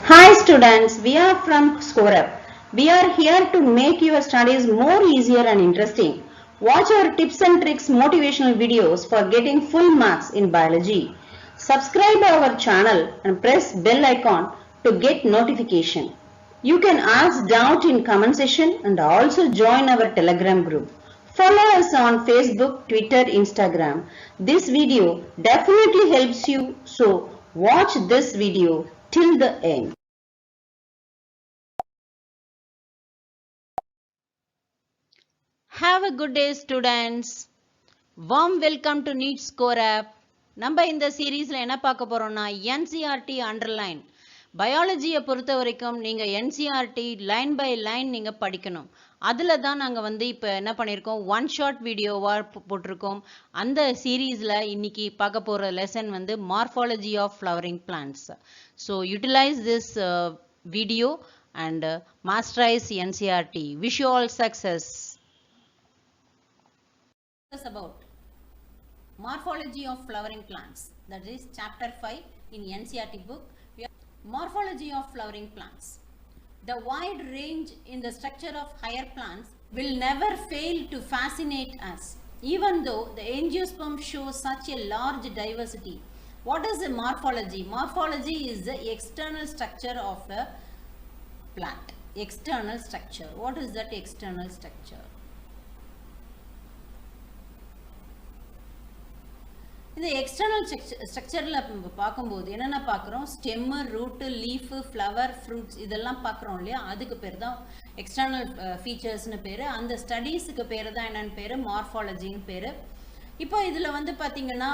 Hi students, we are from ScoreUp. We are here to make your studies more easier and interesting. Watch our tips and tricks motivational videos for getting full marks in biology. Subscribe our channel and press bell icon to get notification. You can ask doubt in comment section and also join our Telegram group. Follow us on Facebook, Twitter, Instagram. This video definitely helps you, so watch this video till the end. Have a good day students. Warm welcome to NEET Score App. நம்ம இந்த சீரீஸ்ல என்ன பார்க்க போறோம்னா NCERT underline பயாலஜியை பொறுத்த வரைக்கும் நீங்க NCERT line by line நீங்க படிக்கணும். அதுல தான் நாங்க இப்போ என்ன பண்ணியிருக்கோம் ஒன் ஷார்ட் வீடியோவா போட்டிருக்கோம். அந்த சீரீஸ்ல இன்னைக்கு பார்க்க போற lesson morphology of flowering plants. So utilise this video and masterise NCERT. Wish you all success. About morphology of flowering plants, that is chapter 5 in NCERT book. Morphology of flowering plants. The wide range in the structure of higher plants will never fail to fascinate us, even though the angiosperm shows such a large diversity. What is the morphology? Morphology is the external structure of a plant. External structure. What is that external structure? இந்த external ஸ்ட்ரக்சரில் பார்க்கும்போது என்னென்ன பார்க்குறோம் stem root leaf flower fruits இதெல்லாம் பார்க்குறோம் இல்லையா, அதுக்கு பேர் தான் எக்ஸ்டர்னல் ஃபீச்சர்ஸ்னு பேர். அந்த ஸ்டடீஸுக்கு பேர் தான் என்னென்னு பேர் மார்ஃபாலஜின்னு பேர். இப்போ இதில் பார்த்தீங்கன்னா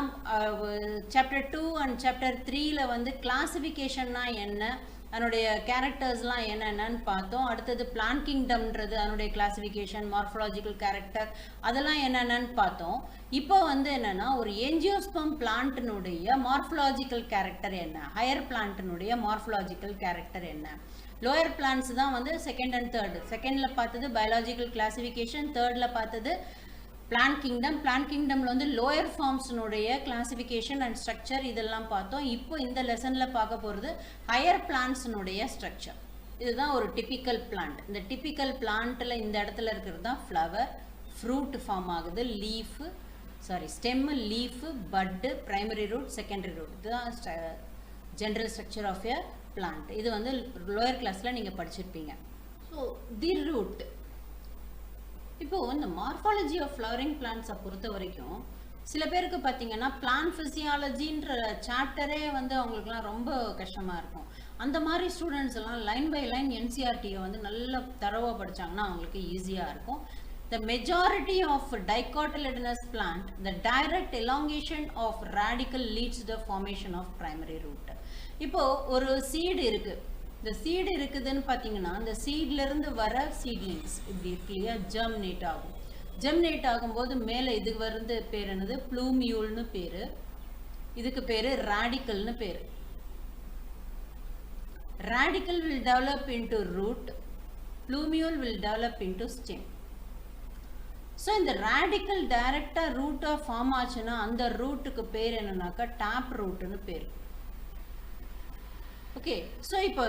சாப்டர் 2 அண்ட் சாப்டர் 3ல் கிளாசிஃபிகேஷன்னா என்ன, அதனுடைய கேரக்டர்ஸ்லாம் என்னென்னு பார்த்தோம். அடுத்தது பிளான்ட் கிங்டம்ன்றது அதனுடைய கிளாசிஃபிகேஷன், மார்ஃபலாஜிக்கல் கேரக்டர் அதெல்லாம் என்னென்னு பார்த்தோம். இப்போ என்னென்னா ஒரு ஏஞ்சியோஸ்பம் பிளான்ட்டினுடைய மார்ஃபலாஜிக்கல் கேரக்டர் என்ன, ஹையர் பிளான்ட்டினுடைய மார்ஃபலாஜிக்கல் கேரக்டர் என்ன. லோயர் பிளான்ட்ஸ் தான் செகண்ட் அண்ட் தேர்டு. செகண்டில் பார்த்தது பயாலஜிக்கல் கிளாசிஃபிகேஷன், தேர்டில் பார்த்தது பிளான்ட் கிங்டம். பிளான்ட் கிங்டம்ல லோயர் ஃபார்ம்ஸ்னுடைய கிளாசிஃபிகேஷன் அண்ட் ஸ்ட்ரக்சர் இதெல்லாம் பார்த்தோம். இப்போ இந்த லெசனில் பார்க்க போகிறது ஹையர் பிளான்ட்ஸ்னுடைய ஸ்ட்ரக்சர். இதுதான் ஒரு டிப்பிக்கல் பிளான்ட். இந்த டிப்பிக்கல் பிளான்ட்டில் இந்த இடத்துல இருக்கிறது தான் ஃப்ளவர், ஃப்ரூட் ஃபார்ம் ஆகுது, leaf stem, leaf, bud, primary root, secondary root. இதுதான் general structure of a plant. இது லோயர் கிளாஸில் நீங்கள் படிச்சிருப்பீங்க. So the root. இப்போ இந்த மார்ஃபாலஜி ஆஃப் ஃப்ளவரிங் பிளான்ட்ஸை பொறுத்த வரைக்கும் சில பேருக்கு பார்த்தீங்கன்னா பிளான்ட் ஃபிசியாலஜின்ற சாப்டரே அவங்களுக்குலாம் ரொம்ப கஷ்டமாக இருக்கும். அந்த மாதிரி ஸ்டூடெண்ட்ஸ் எல்லாம் லைன் பை லைன் NCERT-யை நல்லா தரவாக படித்தாங்கன்னா அவங்களுக்கு ஈஸியாக இருக்கும். The majority of dicotyledonous plant, the direct elongation of radical leads to the formation of primary root. இப்போ ஒரு சீடு இருக்கு, இந்த சீடு இருக்குதுன்னு பார்த்தீங்கன்னா இந்த சீட்லேருந்து வர சீட்லிங்ஸ் இப்படி இருக்கு இல்லையா, ஜெர்மினேட் ஆகும். ஜெர்மினேட் ஆகும்போது மேலே இதுக்கு பேர் என்னது ப்ளூமியூல்னு பேர், இதுக்கு பேர் ரேடிக்கல்னு பேர். Radical will develop into root, plumule will develop into stem. So இந்த ரேடிக்கல் டைரக்டாக ரூட்டாக ஃபார்ம் ஆச்சுன்னா அந்த ரூட்டுக்கு பேர் என்னன்னாக்கா டேப் ரூட்டுன்னு பேர். ஓகே, ஸோ இப்போ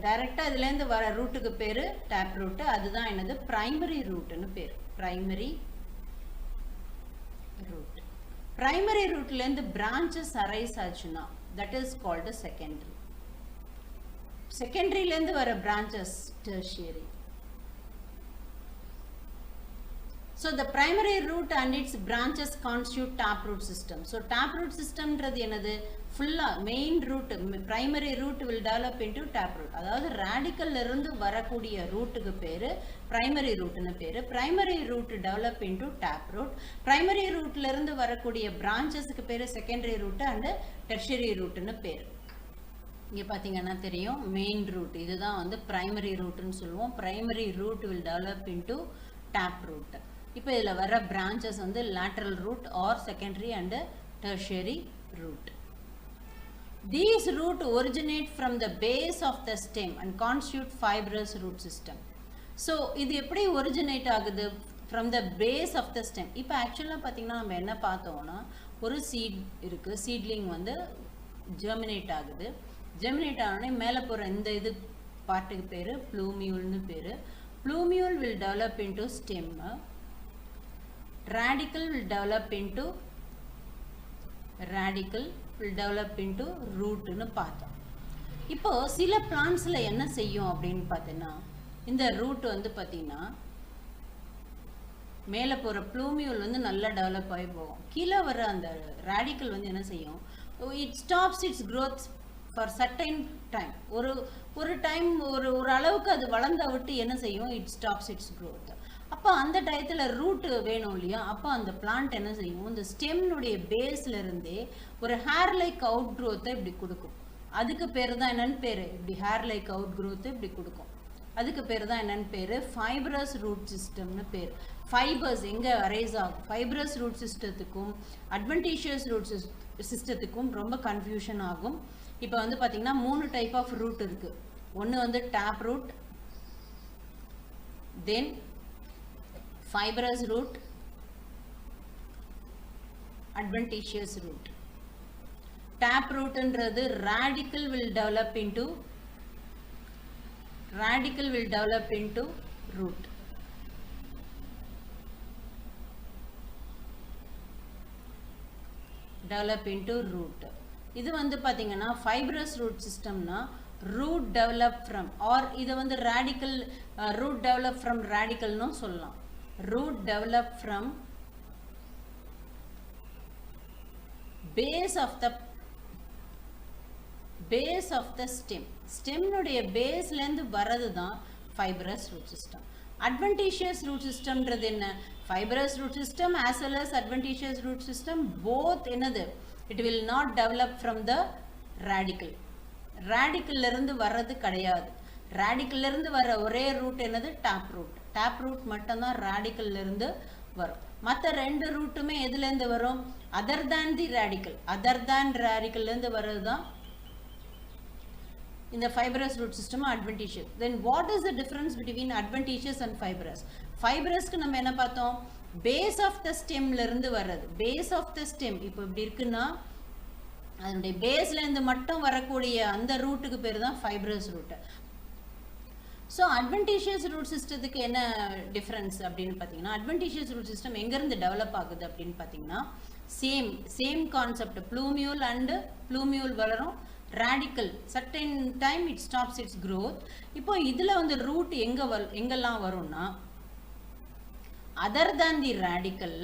டைரக்டாக இதுலேருந்து வர ரூட்டுக்கு பேர் டேப் ரூட்டு. அதுதான் என்னது பிரைமரி ரூட்டுன்னு பேர். Primary root. பிரைமரி ரூட்லேருந்து பிரான்ச்சஸ் அரைஸ் ஆச்சுன்னா தட் இஸ் கால்டு செகண்டரி. செகண்டரியிலேருந்து வர branches tertiary. So the primary root and its branches constitute taproot system. So taproot system ன்றது என்னது ஃபுல்லா main root, primary root will develop into taproot. அதாவது ரேடிக்கல்ல இருந்து வரக்கூடிய ரூட்டுக்கு பேரு பிரைமரி ரூட்னு பேரு. Primary root develop into taproot. Primary ரூட்ல இருந்து வரக்கூடிய பிரான்ச்சஸ்க்கு பேரு செகண்டரி ரூட் அண்ட் டெர்ஷரி ரூட்னு பேரு. இங்க பாத்தீங்கன்னா தெரியும் மெயின் ரூட் இதுதான் பிரைமரி ரூட்னு சொல்லுவோம். Primary root will develop into taproot. இப்போ இதில் வர branches lateral root or secondary and tertiary root. These root originate from the base of the stem and constitute fibrous root system. So இது எப்படி originate ஆகுது from the base of the stem. இப்போ ஆக்சுவலாக பார்த்தீங்கன்னா நம்ம என்ன பார்த்தோம்னா ஒரு சீட் இருக்கு, சீட்லிங் germinate ஆகுது. ஜெர்மினேட் ஆனோடனே மேலே போகிற இந்த இது பார்ட்டுக்கு பேர் ப்ளூமியூல்னு பேர். ப்ளூமியூல் will develop into stem. Radicle will develop into rootனு பார்த்தோம். இப்போ சில பிளான்ட்ஸ்ல என்ன செய்யும் அப்படின்னு பார்த்தீங்கன்னா, இந்த ரூட் வந்து பார்த்தீங்கன்னா மேலே போகிற ப்ளூமியூல் வந்து நல்லா டெவலப் ஆகி போகும். கீழே வர அந்த ரேடிக்கல் வந்து என்ன செய்யும், it stops its growth for certain time. ஒரு டைம் ஒரு அளவுக்கு அது வளர்ந்த விட்டு என்ன செய்யும், இட் ஸ்டாப்ஸ் இட்ஸ் க்ரோத். அப்போ அந்த டயத்தில் ரூட்டு வேணும் இல்லையா, அப்போ அந்த பிளான்ட் என்ன செய்யும், இந்த ஸ்டெம்னுடைய பேஸ்ல இருந்தே ஒரு ஹேர் லைக் அவுட் க்ரோத்தை இப்படி கொடுக்கும். அதுக்கு பேர் தான் என்னன்னு பேர், இப்படி ஹேர் லைக் அவுட் க்ரோத்து இப்படி கொடுக்கும். அதுக்கு பேர் தான் என்னன்னு பேர், ஃபைப்ரஸ் ரூட் சிஸ்டம்னு பேர். ஃபைபர்ஸ் எங்கே அரைஸ் ஆகும், ஃபைப்ரஸ் ரூட் சிஸ்டத்துக்கும் அட்வென்டிஷியஸ் ரூட் சிஸ்டத்துக்கும் ரொம்ப கன்ஃபியூஷன் ஆகும். இப்போ வந்து பார்த்தீங்கன்னா 3 டைப் ஆஃப் ரூட் இருக்கு. ஒன்று வந்து டேப் ரூட், தென் fibrous root, adventitious root. Tap root என்றது radical will develop into root. Develop into root. இது வந்து பாத்தீங்கன்னா fibrous root systemனா root develop from, or இது வந்து radical root develop from radical னு சொல்லலாம். Root develop from base of the stem. Stem நுடைய பேஸ்ல இருந்து வரது தான் fibrous root system. Adventitious root system ன்றது என்ன, fibrous root system as well as adventitious root system both என்னது, it will not develop from the radical. radical இருந்து வர்றது கிடையாது. radical இருந்து வர ஒரே ரூட் என்னது, tap root. tap root மட்டும் தான் radical இருந்து வரும். மற்ற 2 ரூட்டுமே எதுல இருந்து வரும், other than the radical இருந்து வரது தான் இந்த fibrous root system adventitious. Then what is the difference between adventitious and fibrous? fibrous-க்கு நம்ம என்ன பார்த்தோம், base of the stem-ல இருந்து வர்றது. base of the stem இப்போ இப்படி இருக்குன்னா அதனுடைய பேஸ்ல இருந்து மட்டும் வரக்கூடிய அந்த ரூட்டுக்கு பேர் தான் fibrous root. So adventitious root சிஸ்டத்துக்கு என்ன டிஃப்ரென்ஸ் அப்படின்னு பார்த்தீங்கன்னா, அட்வென்டிஷியஸ் ரூட் சிஸ்டம் எங்கேருந்து டெவலப் ஆகுது அப்படின்னு பார்த்தீங்கன்னா, same concept, plumule and plumule வளரும், radical certain time it stops its growth. இப்போ இதில் வந்து ரூட் எங்கெல்லாம் வரும்னா, other than the radical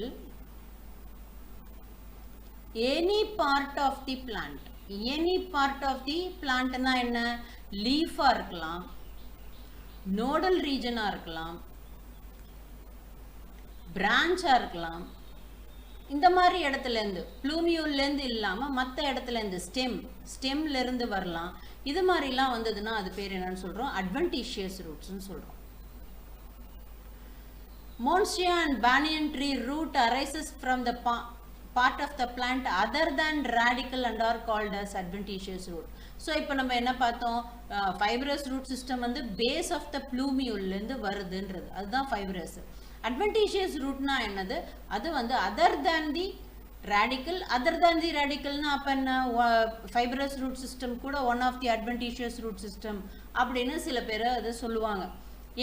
any part of the plant. Any part of the பிளான்ட்னா என்ன, லீஃபாக இருக்கலாம், நோடல் ரீஜனா இருக்கலாம், பிரான்ச்சா இருக்கலாம். இந்த மாதிரி இடத்துல இருந்து ப்ளூமியூல்ல இருந்து இல்லாம மற்ற இடத்துல இருந்து ஸ்டெம்ல இருந்து வரலாம். இது மாதிரிலாம் வந்ததுன்னா அது பேர் என்னன்னு சொல்றோம், அட்வென்டிஷியஸ் ரூட்ஸ்னு சொல்றோம். Monstera and banyan tree root arises from the part of the plant other than radical and are called as adventitious root. So இப்போ நம்ம என்ன பார்த்தோம், fibrous root system வந்து base of the plumule இருந்து வருதுன்றது, அதுதான் fibrous. adventitious rootனா என்னது, அது வந்து other than the radical. other than the radicalனா அப்ப என்ன, fibrous root system கூட one of the adventitious root system அப்படின்னு சில பேர் அதை சொல்லுவாங்க.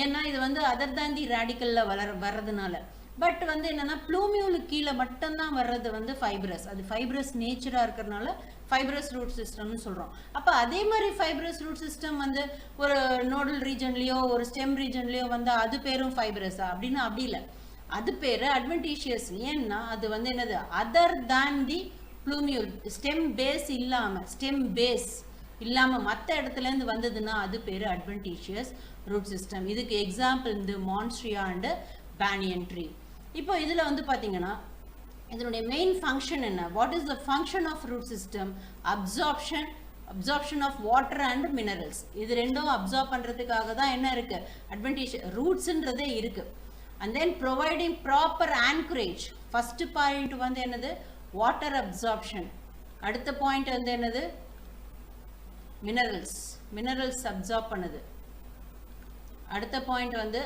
ஏன்னா இது வந்து அதர் தான் தி ரேடிக்கல்ல வர்றதுனால. பட் வந்து என்னன்னா ப்ளூமியூலுக்கு கீழே மட்டும்தான் வர்றது வந்து ஃபைப்ரஸ். அது ஃபைப்ரஸ் நேச்சரா இருக்கிறதுனால ஃபைப்ரஸ் ரூட் சிஸ்டம்னு சொல்றோம். அப்ப அதே மாதிரி ஃபைப்ரஸ் ரூட் சிஸ்டம் வந்து ஒரு நோடல் ரீஜன்லயோ ஒரு ஸ்டெம் ரீஜன்லயோ வந்து அது பேரும் ஃபைப்ரஸா அப்படின்னா அப்படி இல்லை, அது பேரு அட்வென்டிஷியஸ். ஏன்னா அது வந்து என்னது, அதர் தான் தி ப்ளூமியூல், ஸ்டெம் பேஸ் இல்லாம மற்ற இடத்துல இருந்து வந்ததுன்னா அது பேரு அட்வென்டிஷியஸ் ரூட் சிஸ்டம். இதுக்கு எக்ஸாம்பிள் இந்த மான்ஸ்ட்ரியா அண்ட் பேனியன் ட்ரீ. இப்போ இதுல வந்து பாத்தீங்கன்னா இதனுடைய மெயின் ஃபங்க்ஷன் என்ன, what is the function of root system, absorption of water and minerals. இது ரெண்டும் அப்சார்ப் பண்றதுக்காக தான் என்ன இருக்கு, அட்வென்டிஷியஸ் ரூட்ஸ்ன்றதே இருக்கு. And then providing proper anchorage. First point வந்து என்னது, வாட்டர் அப்சார்ப்ஷன். அடுத்த பாயிண்ட் வந்து என்னது, மினரல்ஸ் அப்சார்ப் பண்ணுது. அடுத்த பாயிண்ட் வந்து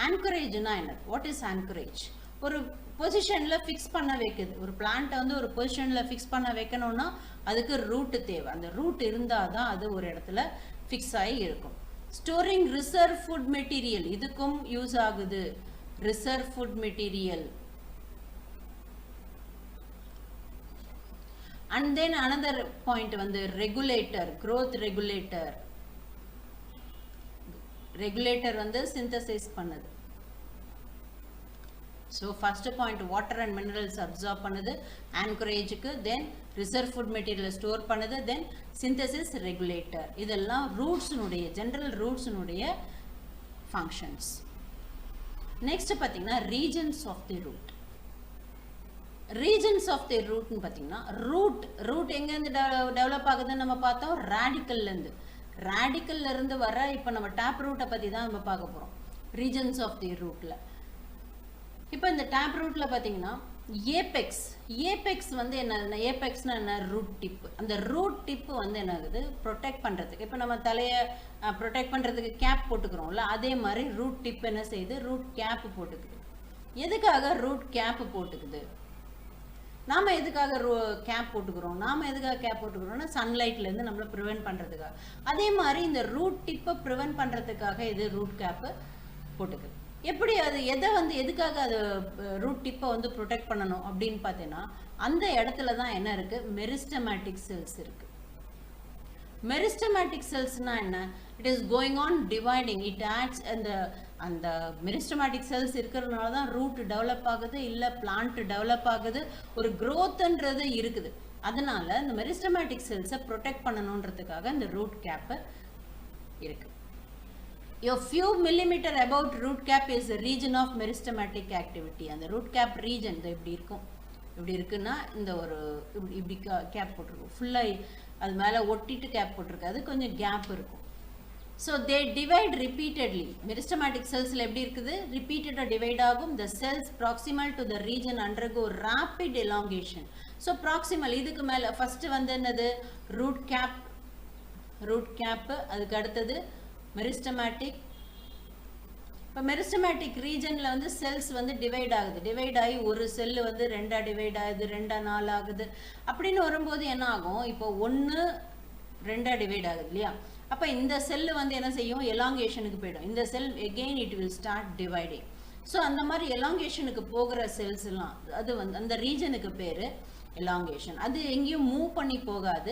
ஆன்கரேஜ்னா என்ன, வாட் இஸ் ஆன்கரேஜ். ஒரு பொசிஷன்ல ஃபிக்ஸ் பண்ண வைக்குது. ஒரு பிளான்ட்டை வந்து ஒரு பொசிஷன்ல ஃபிக்ஸ் பண்ண வைக்கணும்னா அதுக்கு ரூட் தேவை. அந்த ரூட் இருந்தால் தான் அது ஒரு இடத்துல ஃபிக்ஸ் ஆகி இருக்கும். ஸ்டோரிங் ரிசர்வ் ஃபுட் மெட்டீரியல், இதுக்கும் யூஸ் ஆகுது. Reserve food material. And then another point வந்து regulator, growth regulator. Regulator வந்து synthesize பண்ணுது. So first point, water and minerals absorb பண்ணுது anchorage-க்கு, then reserve food material store பண்ணுது, then synthesis regulator. இதெல்லாம் roots உடைய general roots உடைய functions. Next பாத்தீங்கன்னா regions of the root. Regions of the root னு பாத்தீங்கன்னா root எங்க இருந்து டெவலப் ஆகுதுன்னு நம்ம பார்த்தோம், radicalல இருந்து வர. இப்போ நம்ம டேப் ரூட்டை பத்தி தான் நம்ம பார்க்க போறோம் regions of the rootல. இப்போ இந்த டேப் ரூட்ல பாத்தீங்கன்னா ஏபெக்ஸ் வந்து என்ன, ஏபெக்ஸ்னா என்ன, ரூட் டிப். அந்த ரூட் டிப் வந்து என்ன ஆகுது, ப்ரொடெக்ட் பண்றதுக்கு. இப்போ நம்ம தலையை ப்ரொடெக்ட் பண்றதுக்கு கேப் போட்டுக்கிறோம்ல, அதே மாதிரி ரூட் டிப் என்ன செய்யுது, ரூட் கேப் போட்டுக்குது. எதுக்காக ரூட் கேப் போட்டுக்குது, நாம எதுக்காக கேப் போட்டுக்கிறோம்னா சன்லைட்ல இருந்து நம்மள ப்ரிவென்ட் பண்றதுக்காக. அதே மாதிரி இந்த ரூட் டிப்பை ப்ரிவென்ட் பண்றதுக்காக இது ரூட் கேப் போட்டுக்குது. எப்படி அது எதுக்காக அது ரூட் டிப்பை வந்து ப்ரொடெக்ட் பண்ணணும் அப்படின்னு பார்த்தீங்கன்னா, அந்த இடத்துல தான் என்ன இருக்கு, மெரிஸ்டமேட்டிக் செல்ஸ் இருக்கு. மெரிஸ்டமேட்டிக் செல்ஸ்னா என்ன, it is going on dividing, it acts. அந்த மெரிஸ்டமேட்டிக் செல்ஸ் இருக்கிறதுனால தான் ரூட் டெவலப் ஆகுது, இல்லை பிளான்ட் டெவலப் ஆகுது, ஒரு growthன்றது இருக்குது. அதனால இந்த மெரிஸ்டமேட்டிக் செல்ஸை ப்ரொடெக்ட் பண்ணணுன்றதுக்காக இந்த ரூட் கேப் இருக்கு. A few millimeter about root cap is the region of meristematic activity. அந்த root cap region இப்படி இருக்குன்னா இந்த ஒரு இப்படி கேப் போட்டிருக்கும், ஃபுல்லா அது மேல ஒட்டிட்டு கேப் போட்டிருக்கு, அது கொஞ்சம் கேப் இருக்கும். So they divide repeatedly. Meristematic cells எப்படி இருக்குது, repeated divide ஆகும். The cells proximal to the region undergo rapid elongation. So proximal இதுக்கு மேல first வந்து என்னது, root cap, அதுக்கு அடுத்தது மெரிஸ்டமேட்டிக். இப்போ மெரிஸ்டமேட்டிக் ரீஜன்ல வந்து செல்ஸ் வந்து டிவைட் ஆகி ஒரு செல்லு வந்து ரெண்டா டிவைட் ஆகுது, 2 ஆகுது. அப்படின்னு வரும்போது என்ன ஆகும், இப்போ 1 2 டிவைட் ஆகுது இல்லையா, அப்ப இந்த செல்லு வந்து என்ன செய்யும், எலாங்கேஷனுக்கு போயிடும். இந்த செல் again it will start dividing. So அந்த மாதிரி எலாங்கேஷனுக்கு போகிற செல்ஸ் எல்லாம் அது வந்து அந்த ரீஜனுக்கு பேரு elongation. அது எங்கேயும் மூவ் பண்ணி போகாது.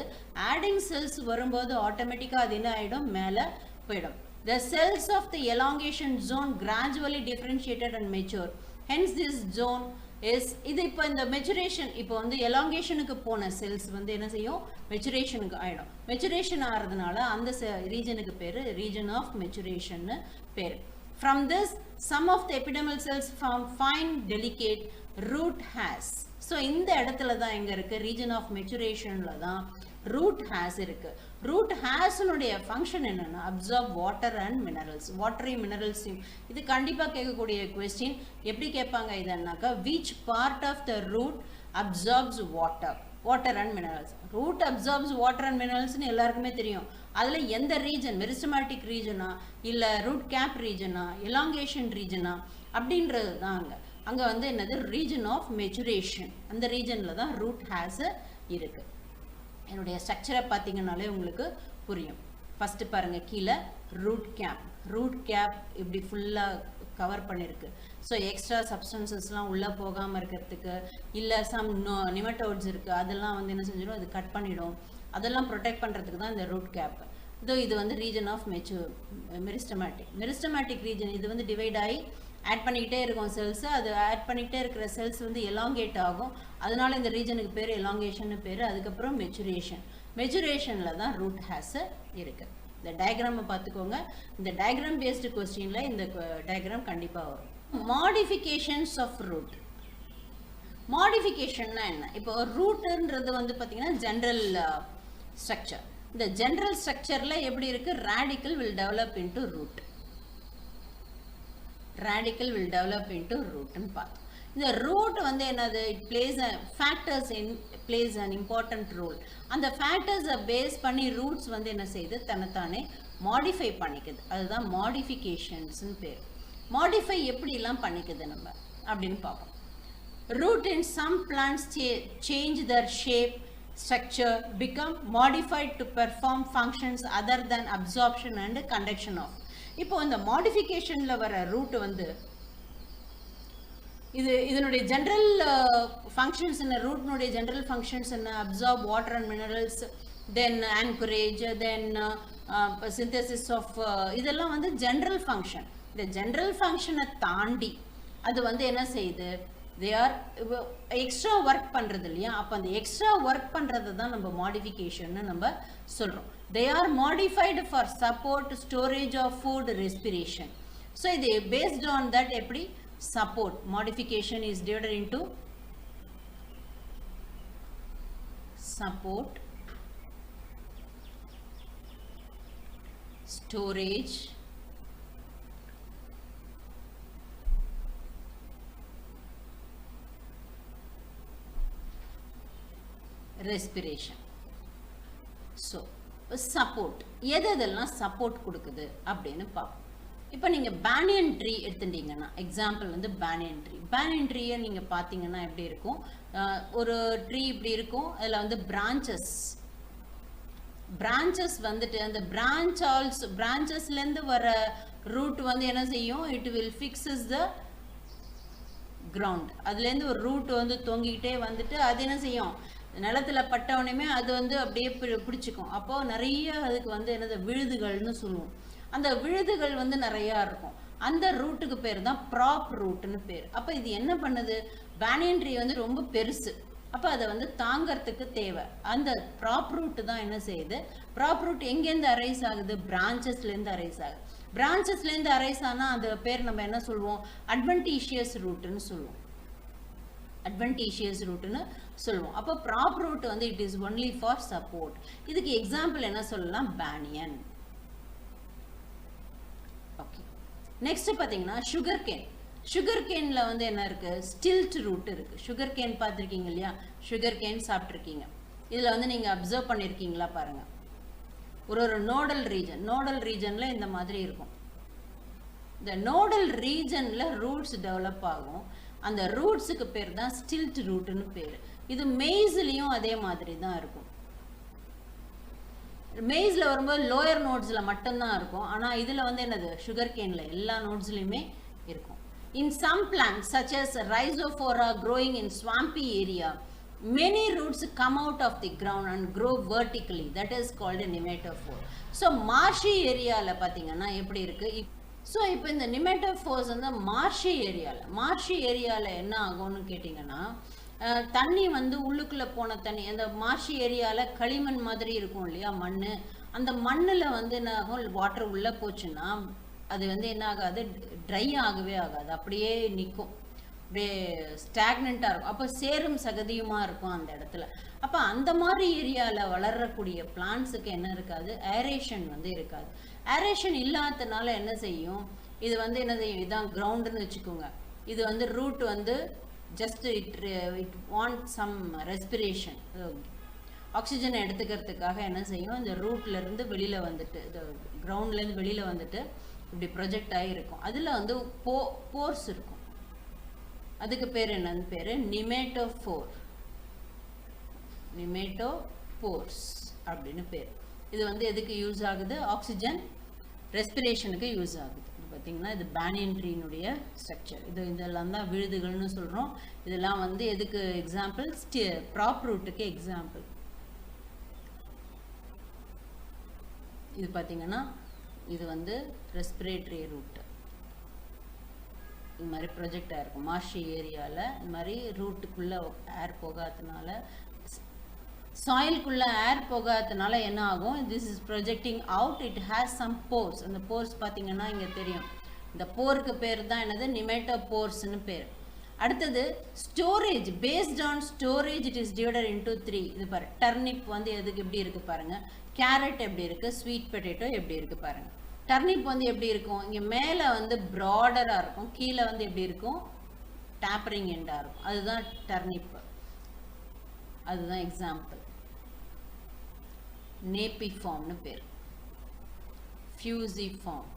ஆடிங் செல்ஸ் வரும்போது ஆட்டோமேட்டிக்கா அது என்ன ஆயிடும், மேல போயிடும். The cells of the elongation zone gradually differentiated and mature. Hence this zone is இது இப்போ இந்த மெச்சுரேஷன், இப்போ வந்து எலாங்கேஷனுக்கு போன செல்ஸ் வந்து என்ன செய்யும், மெச்சுரேஷனுக்கு ஆயிடும். மெச்சுரேஷன் ஆகிறதுனால அந்த ரீஜனுக்கு பேரு region of maturation பேரு. From this, some of the epidermal cells form fine delicate root hairs. So இந்த இடத்துல தான் எங்க இருக்கு, region of maturationல தான் root hairs இருக்கு. root hairs உடைய ஃபங்க்ஷன் என்னன்னா, absorb water and minerals. watery minerals இது கண்டிப்பா கேட்கக்கூடிய क्वेश्चन. எப்படி கேட்பாங்க இதன்னாக்கா, which part of the root absorbs water and minerals. root absorbs water and minerals னு எல்லாருக்குமே தெரியும். அதுல எந்த ரீஜன், மெரிஸ்டமேட்டிக் ரீஜனா இல்ல ரூட் கேப் ரீஜனா எலாங்கேஷன் ரீஜனா அப்படின்றது தான் அங்க வந்து என்னது, ரீஜன் ஆஃப் மெச்சுரேஷன். அந்த ரீஜன்ல தான் ரூட் ஹேர்ஸ் இருக்கு. என்னுடைய ஸ்ட்ரக்சரை பார்த்தீங்கன்னாலே உங்களுக்கு புரியும். ஃபர்ஸ்ட் பாருங்க, கீழே ரூட் கேப் இப்படி ஃபுல்லா கவர் பண்ணிருக்கு. ஸோ எக்ஸ்ட்ரா சப்ஸ்டன்சஸ்லாம் உள்ளே போகாமல் இருக்கிறதுக்கு, இல்லை சம் நிமட்டோட்ஸ் இருக்குது, அதெல்லாம் வந்து என்ன செஞ்சிடும், அது கட் பண்ணிடும். அதெல்லாம் ப்ரொடெக்ட் பண்ணுறதுக்கு தான் இந்த ரூட் கேப். இது வந்து ரீஜன் ஆஃப் மெரிஸ்டமேட்டிக் ரீஜன். இது வந்து டிவைட் ஆகி ஆட் பண்ணிக்கிட்டே இருக்கும் செல்ஸ். அது ஆட் பண்ணிக்கிட்டே இருக்கிற செல்ஸ் வந்து எலாங்கேட் ஆகும். அதனால இந்த ரீஜனுக்கு பேர் எலாங்கேஷன் பேர். அதுக்கப்புறம் மெச்சுரேஷனில் தான் ரூட் ஹேர்ஸ் இருக்குது. இந்த டயக்ராமை பார்த்துக்கோங்க. இந்த டயக்ராம் பேஸ்டு கொஸ்டினில் இந்த டயக்ராம் கண்டிப்பாக வரும். Modifications of root. மாடிஃபிகேஷன்னா என்ன, இப்போ ரூட்டுன்றது வந்து பார்த்தீங்கன்னா ஜென்ரல் ஸ்ட்ரக்சர். இந்த ஜென்ரல் ஸ்ட்ரக்சரில் எப்படி இருக்குது, radicle will develop into root. radical will develop into root ன்னு பார்த்தோம். இந்த root வந்து என்னது, it plays an important role. அந்த factors பேஸ் பண்ணி roots வந்து என்ன செய்யுது, தன்னைத்தானே மாடிஃபை பண்ணிக்குது. அதுதான் மாடிஃபிகேஷன்ஸ்னு பேர். மாடிஃபை எப்படிலாம் பண்ணிக்குது நம்ம அப்படின்னு பார்ப்போம். Root in some plants change their shape, structure, become modified to perform functions other than absorption and conduction of. இப்போ இந்த மாடிஃபிகேஷன்ல வர ரூட் வந்து இதனுடைய ஜெனரல் ஃபங்க்ஷன்ஸ் என்ன, ரூட்னுடைய ஜெனரல் ஃபங்க்ஷன்ஸ் என்ன, absorb water and minerals, then anchorage, then synthesis of, இதெல்லாம் வந்து ஜெனரல் ஃபங்க்ஷன். இந்த ஜெனரல் ஃபங்க்ஷனை தாண்டி அது வந்து என்ன செய்யுது, தே ஆர் எக்ஸ்ட்ரா ஒர்க் பண்ணுறது இல்லையா. அப்போ அந்த எக்ஸ்ட்ரா ஒர்க் பண்ணுறது தான் நம்ம மாடிஃபிகேஷன் நம்ம சொல்கிறோம். They are modified for support storage of food, respiration. So இது பேஸ்ட் ஆன் தட் எப்படி support. Modification is divided into support, storage, respiration. So support எதெல்லாம் support கொடுக்குது அப்படின்னு பார்ப்போம். இப்போ நீங்கள் பேனியன் ட்ரீ எடுத்துட்டீங்கன்னா, எக்ஸாம்பிள் வந்து பேனியன் ட்ரீ. பேனியன் ட்ரீயை நீங்கள் பார்த்தீங்கன்னா எப்படி இருக்கும், ஒரு ட்ரீ இப்படி இருக்கும், அதில் வந்து பிரான்ச்சஸ் வந்துட்டு அந்த பிரான்ச்சஸ்லேருந்து வர ரூட் வந்து என்ன செய்யும், it will fixes the ground. அதுலேருந்து ஒரு ரூட் வந்து தொங்கிக்கிட்டே வந்துட்டு அது என்ன செய்யும், நிலத்தில் பட்டவனையுமே அது வந்து அப்படியே பிடிச்சிக்கும். அப்போது நிறைய அதுக்கு வந்து என்னது விழுதுகள்னு சொல்லுவோம். அந்த விழுதுகள் வந்து நிறையா இருக்கும். அந்த ரூட்டுக்கு பேர் தான் ப்ராப் ரூட்னு பேர். அப்போ இது என்ன பண்ணுது, பேனியன் ட்ரீ வந்து ரொம்ப பெருசு, அப்போ அதை வந்து தாங்கிறதுக்கு தேவை. அந்த ப்ராப் ரூட்டு தான் என்ன செய்யுது, ப்ராப் ரூட் எங்கேருந்து அரைஸ் ஆகுது, பிரான்ச்சஸ்லேருந்து அரைஸ் ஆகுது. பிரான்ச்சஸ்லேருந்து அரைஸ் ஆனால் அந்த பேர் நம்ம என்ன சொல்லுவோம், அட்வென்டீஷியஸ் ரூட்டுன்னு சொல்லுவோம். அட்வென்டீஷியஸ் ரூட்டுன்னு சொல்லுவோம். அப்போ ப்ராப் ரூட் வந்து it is only for support. இதுக்கு எக்ஸாம்பிள் என்ன சொல்லலாம், பேனியன். ஓகே, நெக்ஸ்ட் பார்த்தீங்கன்னா சுகர் கேன். சுகர் கேனில் வந்து என்ன இருக்குது, ஸ்டில்ட் ரூட் இருக்குது. சுகர் கேன் பார்த்துருக்கீங்க இல்லையா, சுகர் கேன் சாப்பிட்ருக்கீங்க. இதில் வந்து நீங்கள் அப்சர்வ் பண்ணியிருக்கீங்களா பாருங்கள், ஒரு நோடல் ரீஜனில் இந்த மாதிரி இருக்கும். இந்த நோடல் ரீஜனில் ரூட்ஸ் டெவலப் ஆகும். அந்த ரூட்ஸுக்கு பேர் தான் ஸ்டில்ட் ரூட்டுன்னு பேர். இது மெய்ஸ்லேயும் அதே மாதிரி தான் இருக்கும். மெய்ஸில் வரும்போது லோயர் நோட்ஸில் மட்டும்தான் இருக்கும். ஆனால் இதில் வந்து என்னது, சுகர் கேனில் எல்லா நோட்ஸ்லையுமே இருக்கும். In some plants such as rhizophora growing in swampy area, many roots come out of the ground and grow vertically. That is called a nematophore. So marshy ஏரியாவில் பார்த்தீங்கன்னா எப்படி இருக்குது. ஸோ இப்போ இந்த நிமேட்டோஃபோர்ஸ் வந்து மார்ஷி ஏரியாவில் என்ன ஆகும்னு கேட்டிங்கன்னா, தண்ணி வந்து உள்ளுக்குள்ளே போன தண்ணி, அந்த மார்ஷி ஏரியாவில் களிமண் மாதிரி இருக்கும் இல்லையா மண், அந்த மண்ணில் வந்து என்ன ஆகும், வாட்டர் உள்ளே போச்சுன்னா அது வந்து என்ன ஆகாது, ட்ரை ஆகவே ஆகாது, அப்படியே நிற்கும், அப்படியே ஸ்டாக்னண்ட்டாக இருக்கும். அப்போ சேரும் சகதியுமாக இருக்கும் அந்த இடத்துல. அப்போ அந்த மாதிரி ஏரியாவில் வளரக்கூடிய பிளான்ட்ஸுக்கு என்ன இருக்காது, ஏரேஷன் வந்து இருக்காது. ஏரேஷன் இல்லாததுனால என்ன செய்யும், இது வந்து என்ன செய்யும், இதுதான் கிரவுண்டுன்னு வச்சுக்கோங்க. இது வந்து ரூட் வந்து just it want some respiration, ஆக்சிஜனை எடுத்துக்கிறதுக்காக என்ன செய்யும், இந்த ரூட்லேருந்து வெளியில் வந்துட்டு, இந்த கிரவுண்ட்லேருந்து வெளியில் வந்துட்டு இப்படி ப்ரொஜெக்ட் ஆகிருக்கும். அதில் வந்து போர்ஸ் இருக்கும். அதுக்கு பேர் என்னன்னு பேர், நிமேட்டோபோர்ஸ் அப்படின்னு பேர். இது வந்து எதுக்கு யூஸ் ஆகுது, ஆக்சிஜன் ரெஸ்பிரேஷனுக்கு யூஸ் ஆகுது. பார்த்தீங்கன்னா இது பேனியன் ட்ரீனுடைய ஸ்ட்ரக்சர். இதெல்லாம் தான் விழுதுகள்னு சொல்கிறோம். இதெல்லாம் வந்து எதுக்கு எக்ஸாம்பிள், ப்ராப் ரூட்டுக்கு எக்ஸாம்பிள். இது பார்த்தீங்கன்னா இது வந்து ரெஸ்பிரேட்டரி ரூட். இது மாதிரி ப்ரொஜெக்ட் ஆகிருக்கும் மார்ஷி ஏரியாவில். இந்த மாதிரி ரூட்டுக்குள்ளே ஏர் போகாததுனால, சாயிலுக்குள்ளே ஏர் போகாததுனால என்ன ஆகும், this is projecting out, it has some pores. அந்த போர்ஸ் பார்த்தீங்கன்னா இங்கே தெரியும். இந்த போருக்கு பேர் தான் என்னது, நிமேட்டோபோர்ஸ்னு பேர். அடுத்தது storage. Based on storage it is divided into 3. இது பாரு, டர்னிப் வந்து எதுக்கு எப்படி இருக்குது பாருங்கள், கேரட் எப்படி இருக்குது, ஸ்வீட் பொட்டேட்டோ எப்படி இருக்குது பாருங்கள். டர்னிப் வந்து எப்படி இருக்கும், இங்கே மேலே வந்து ப்ராடராக இருக்கும், கீழே வந்து எப்படி இருக்கும், டேப்பரிங் எண்டாக இருக்கும். அதுதான் டர்னிப். அதுதான் எக்ஸாம்பிள். நேபிஃபார்ம்னு பேர், ஃபியூசிஃபார்ம்,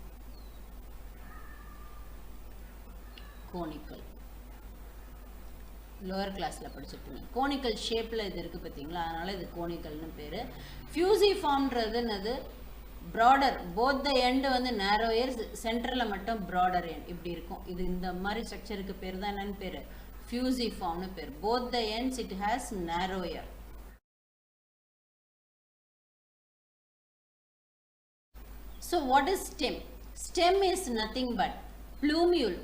கோனிக்கல். லோவர் கிளாஸில் படிச்சிருப்பீங்க. கோனிக்கல் ஷேப்பில் இது இருக்குது பார்த்தீங்களா, அதனால் இது கோனிக்கல்னு பேர். ஃபியூசிஃபார்ம்ன்றது என்னது, ப்ராடர், போத் த எண்டு வந்து நேரோயர், சென்டரில் மட்டும் ப்ராடர் எண்ட் இப்படி இருக்கும். இது இந்த மாதிரி ஸ்ட்ரக்சருக்கு பேர் தான் என்னன்னு பேர், ஃபியூசிஃபார்ம்னு பேர். Both the ends it has narrower. So what is stem? Stem is nothing but plumule.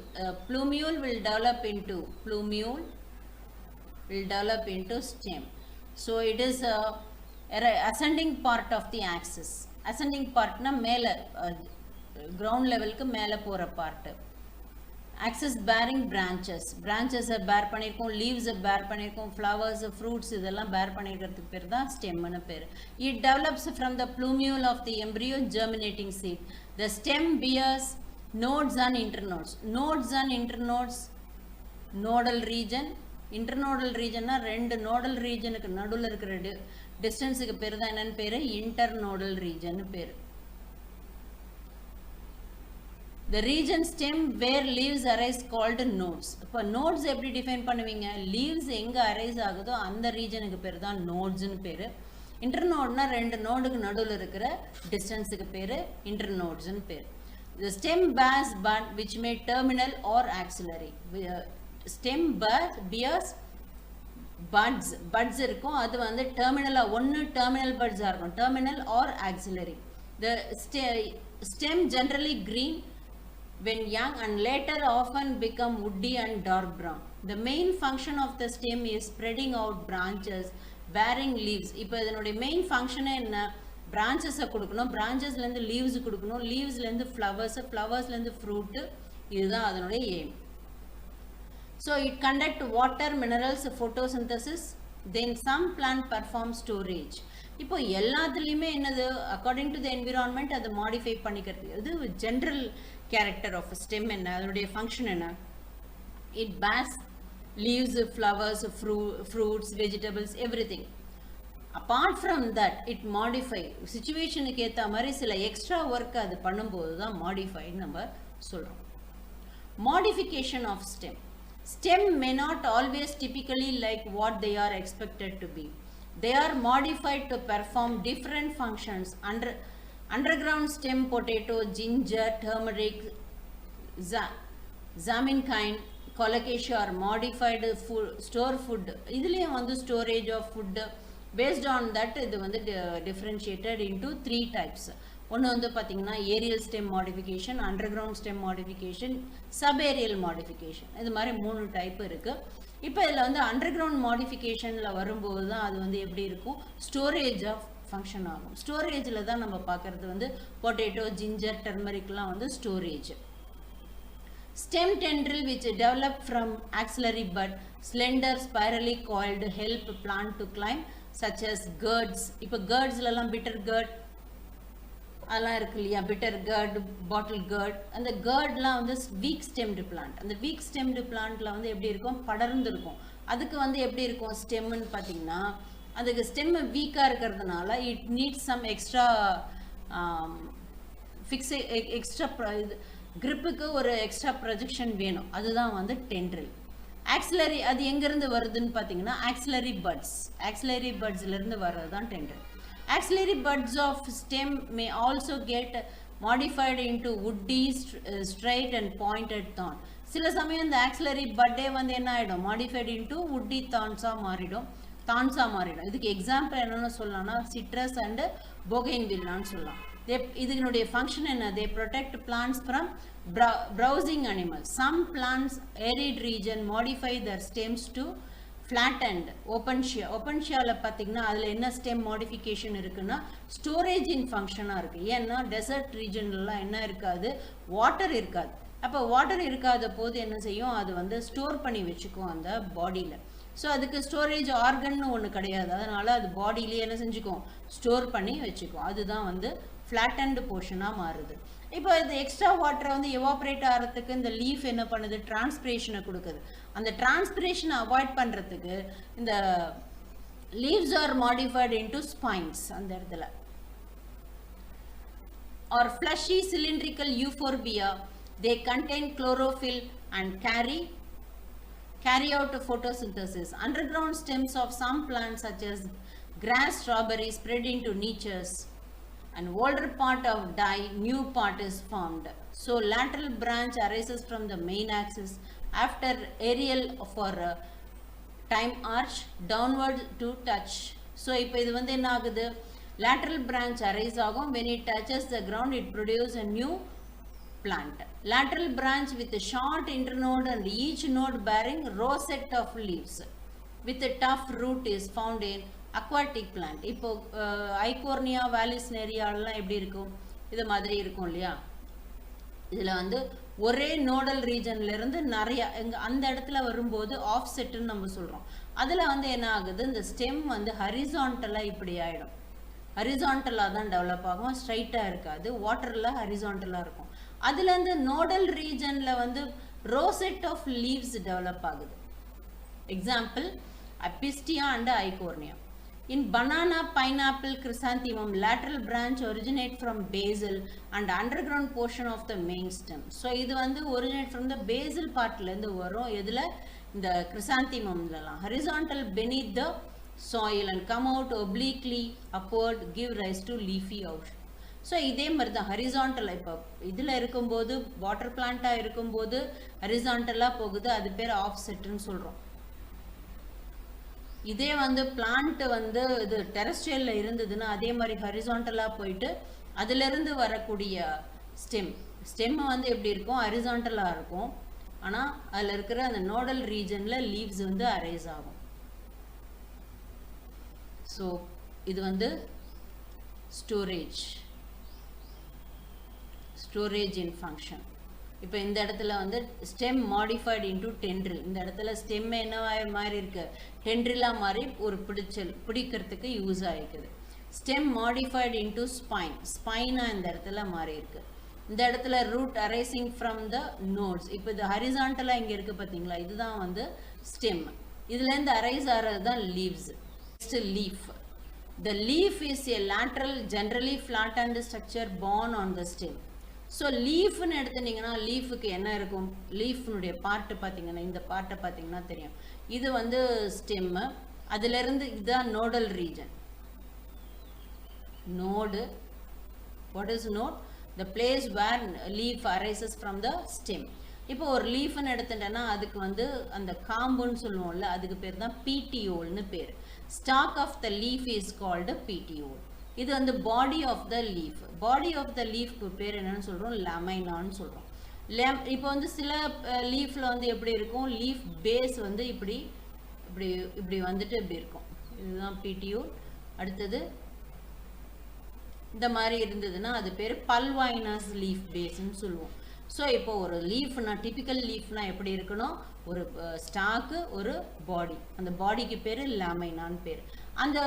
Plumule will develop into stem. So it is a ascending part of the axis. Ascending part na mela ground level ku mela pora part. Axis bearing branches. Branches bear பண்ணிருக்கும், leaves bear பண்ணிருக்கும், flowers, fruits இதெல்லாம் bear பண்ணிருக்கிறதுக்கு பேர் தான் stem னு பேர். It develops from the plumule of the embryo germinating seed. The stem bears nodes and internodes. Nodes and internodes, nodal region. Internodal region னா ரெண்டு nodal regionக்கு நடுவுல இருக்கிற டிஸ்டன்ஸுக்கு பேர் தான் என்னன்னு பேர், internodal region பேர். The region stem where leaves arise called nodes. இப்போ nodes எப்படி டிஃபைன் பண்ணுவீங்க, leaves எங்க arise ஆகுதோ அந்த ரீஜனுக்கு பேர் தான் நோட்ஸ்னு பேர். இன்டர்நோட்னா ரெண்டு நோடுக்கு நடுவில் இருக்கிற டிஸ்டன்ஸுக்கு பேர் இன்டர்நோட்ஸ்னு பேர். The stem bears bud which may terminal or axillary. Stem bears buds இருக்கும், அது வந்து டெர்மினலா ஒன்று டெர்மினல் பட்ஸாக இருக்கும், terminal or axillary. The stem generally green when young and later often become woody and dark brown. The main function of the stem is spreading out branches bearing leaves. இப்போ இதனுடைய main ஃபங்க்ஷனே என்ன, பிரான்ச்சஸை கொடுக்கணும், பிரான்ச்சஸ்லேருந்து leaves கொடுக்கணும், லீவ்ஸ்லேருந்து flowers, ஃப்ளவர்ஸ்லேருந்து fruit, இதுதான் அதனுடைய aim. So it conduct water, minerals, photosynthesis, then some plant perform storage. இப்போ எல்லாத்துலேயுமே என்னது, அக்கார்டிங் டு த என்விரான்மெண்ட் அதை மாடிஃபை பண்ணிக்கிறது. இது ஜென்ரல் கேரக்டர் ஆஃப் ஸ்டெம் என்ன, அதனுடைய ஃபங்க்ஷன் என்ன, it bears leaves, flowers, fruits, vegetables, everything. Apart from that it modify, சிச்சுவேஷனுக்கு ஏற்ற மாதிரி சில எக்ஸ்ட்ரா ஒர்க் அது பண்ணும்போது தான் மாடிஃபைன்னு நம்ம சொல்கிறோம். Modification of stem. Stem may not always typically like what they are expected to be. They are modified to perform different functions. Underground stem potato, ginger, turmeric, zaminkind, colocasia are modified store food. இதுலயும் வந்து storage of food. Based on that இது வந்து differentiated into 3 types. ஒன்று வந்து பார்த்தீங்கன்னா aerial stem modification, underground stem modification, subaerial modification, இது மாதிரி 3 type இருக்குது. இப்போ இதில் வந்து அண்டர்கிரவுண்ட் மாடிஃபிகேஷனில் வரும்போது தான் அது வந்து எப்படி இருக்கும், ஸ்டோரேஜ் ஆஃப் ஃபங்க்ஷன் ஆகும். ஸ்டோரேஜில் தான் நம்ம பார்க்குறது வந்து பொட்டேட்டோ, ஜிஞ்சர், டர்மரிக்லாம் வந்து storage. Stem tendril which develop from axillary bud, slender spirally coiled help plant to climb such as gourds. இப்போ gourdsலலாம் bitter gourd அதெல்லாம் இருக்கு இல்லையா, பிட்டர் கர்ட், பாட்டில் கர்ட். அந்த கர்ட்லாம் வந்து வீக் ஸ்டெம்டு பிளான்ட். அந்த வீக் ஸ்டெம்டு பிளான்ட்டில் வந்து எப்படி இருக்கும், படர்ந்து இருக்கும். அதுக்கு வந்து எப்படி இருக்கும் ஸ்டெம்முன்னு பார்த்தீங்கன்னா, அதுக்கு ஸ்டெம்மு வீக்காக இருக்கிறதுனால இட் நீட்ஸ் சம் எக்ஸ்ட்ரா இது கிரிப்புக்கு ஒரு எக்ஸ்ட்ரா ப்ரொஜெக்ஷன் வேணும். அதுதான் வந்து டென்ட்ரில். ஆக்சிலரி அது எங்கேருந்து வருதுன்னு பார்த்தீங்கன்னா ஆக்சிலரி பட்ஸ்லேருந்து வர்றது தான் tendril. Axillary buds of stem may also get modified into woody, straight and pointed thorn. சில சமயம் இந்த axillary budே வந்து என்ன ஆகிடும், modified into woody thorns-ஆ மாறிடும். இதுக்கு எக்ஸாம்பிள் என்னென்னு சொல்லலாம்னா சிட்ரஸ் அண்ட் போகென்வில்லான்னு சொல்லலாம். இதனுடைய ஃபங்க்ஷன் என்ன, they protect plants from browsing animals. Some plants arid region modify their stems to flattened. ஓப்பன்ஷியாவில் பார்த்தீங்கன்னா அதில் என்ன ஸ்டெம் மாடிஃபிகேஷன் இருக்குன்னா ஸ்டோரேஜின் ஃபங்க்ஷனாக இருக்குது. ஏன்னா டெசர்ட் ரீஜன்லாம் என்ன இருக்காது, வாட்டர் இருக்காது. அப்போ வாட்டர் இருக்காத போது என்ன செய்யும், அது வந்து ஸ்டோர் பண்ணி வச்சுக்கும் அந்த பாடியில். ஸோ அதுக்கு ஸ்டோரேஜ் ஆர்கன்னு ஒன்று கிடையாது, அதனால் அது பாடியிலே என்ன செஞ்சுக்கும், ஸ்டோர் பண்ணி வச்சுக்கும். அதுதான் வந்து ஃப்ளாட்டன்டு போர்ஷனாக மாறுது. இப்போ இந்த எக்ஸ்ட்ரா வாட்டரை வந்து எவாப்ரேட் ஆகிறதுக்கு இந்த லீஃப் என்ன பண்ணுது, டிரான்ஸ்பிரேஷனை கொடுக்குது. அந்த டிரான்ஸ்பிரேஷனை அவாய்ட் பண்ணுறதுக்கு இந்த leaves are modified into spines. அந்த இடத்துல are fleshy cylindrical Euphorbia, they contain chlorophyll and carry carry out photosynthesis. Underground stems of some plants such as grass, strawberry spread into niches, and older part of die, new part is formed. So lateral branch arises from the main axis after aerial for time arch downward to touch. So இப்போ இது வந்து என்ன ஆகுது, lateral branch arise ஆகும். When it touches the ground it produces a new plant. Lateral branch with a short internode and each node bearing rosette of leaves with a tough root is found in aquatic plant. இப்போ ஐகோர்னியா வேலிஸ்னேரியாலாம் எப்படி இருக்கும், இது மாதிரி இருக்கும் இல்லையா. இதில் வந்து ஒரே நோடல் ரீஜன்ல இருந்து நிறைய அந்த இடத்துல வரும்போது ஆஃப் செட்டுன்னு நம்ம சொல்கிறோம். அதில் வந்து என்ன ஆகுது, இந்த ஸ்டெம் வந்து ஹரிசான்டலாக இப்படி ஆகிடும். ஹரிசான்டலாக தான் டெவலப் ஆகும், ஸ்ட்ரைட்டாக இருக்காது. வாட்டரில் ஹரிசான்டலாக இருக்கும். அதுலேருந்து நோடல் ரீஜனில் வந்து ரோசெட் ஆஃப் லீவ்ஸ் டெவலப் ஆகுது. Example Pistia and Eichhornia. In banana, pineapple, chrysanthemum, lateral branch originate from basal and underground portion of the main stem. So இது வந்து originate from the basal partல இருந்து வரும். எதுல, இந்த chrysanthemumலலாம் horizontal beneath the soil and come out obliquely upward, give rise to leafy outline. So இதே மாதிரி தான் ஹரிசான்டலாக இப்போ இதில் இருக்கும்போது வாட்டர் பிளான்ட்டாக இருக்கும்போது ஹரிசான்டலாக போகுது, அது பேர் ஆஃப் செட்டுன்னு சொல்கிறோம். இதே வந்து பிளான்ட் வந்து இது டெரஸ்ட்ரியலில் இருந்ததுன்னா அதே மாதிரி ஹரிசான்டலாக போயிட்டு அதிலிருந்து வரக்கூடிய ஸ்டெம் வந்து எப்படி இருக்கும், ஹரிசான்டலாக இருக்கும். ஆனால் அதில் இருக்கிற அந்த நோடல் ரீஜனில் லீவ்ஸ் வந்து அரைஸ் ஆகும். ஸோ இது வந்து ஸ்டோரேஜ் இன் ஃபங்க்ஷன். இப்போ இந்த இடத்துல வந்து ஸ்டெம் மாடிஃபைடு இன்டு டென்ட்ரில். இந்த இடத்துல ஸ்டெம் என்ன மாதிரி இருக்கு, டென்ட்ரிலாக மாதிரி ஒரு பிடிக்கிறதுக்கு யூஸ் ஆகிக்குது. ஸ்டெம் மாடிஃபைடு இன்டு ஸ்பைனாக இந்த இடத்துல மாறி இருக்கு. இந்த இடத்துல root arising from the nodes. இப்போ இது ஹரிசான்டலாக இங்கே இருக்குது பார்த்தீங்களா, இதுதான் வந்து ஸ்டெம். இதுலேருந்து அரைஸ் ஆகிறது தான் leaves. Next leaf. The leaf is a lateral, generally flattened structure borne on the stem. So லீஃப்னு எடுத்துட்டிங்கன்னா லீஃபுக்கு என்ன இருக்கும், லீஃப்னுடைய பார்ட்டு பார்த்தீங்கன்னா இந்த பார்ட்டை பார்த்தீங்கன்னா தெரியும். இது வந்து ஸ்டெம்மு, அதிலிருந்து இதுதான் nodal region. Node, what is node, the place where leaf arises from the stem. இப்போ ஒரு லீஃப்னு எடுத்துட்டேன்னா அதுக்கு வந்து அந்த காம்புன்னு சொல்லுவோம்ல, அதுக்கு பேர் தான் பீட்டியோல்னு பேர். Stalk of the leaf is called petiole. இது வந்து body of the leaf. Body of the லீஃப்க்கு பேர் என்னன்னு சொல்கிறோம், லமைனான்னு சொல்கிறோம். இப்போ வந்து சில லீஃபில் வந்து எப்படி இருக்கும், லீஃப் பேஸ் வந்து இப்படி இப்படி இப்படி வந்துட்டு இப்படி இருக்கும். இதுதான் பீட்டியோல். அடுத்தது இந்த மாதிரி இருந்ததுன்னா அது பேர் பல்வைனஸ் லீஃப் பேஸ்ன்னு சொல்லுவோம். ஸோ இப்போ ஒரு லீஃப்னா, டிபிக்கல் லீஃப்னா எப்படி இருக்கணும், ஒரு ஸ்டாக்கு, ஒரு பாடி. அந்த பாடிக்கு பேர் லாமைனான்னு பேர். அந்த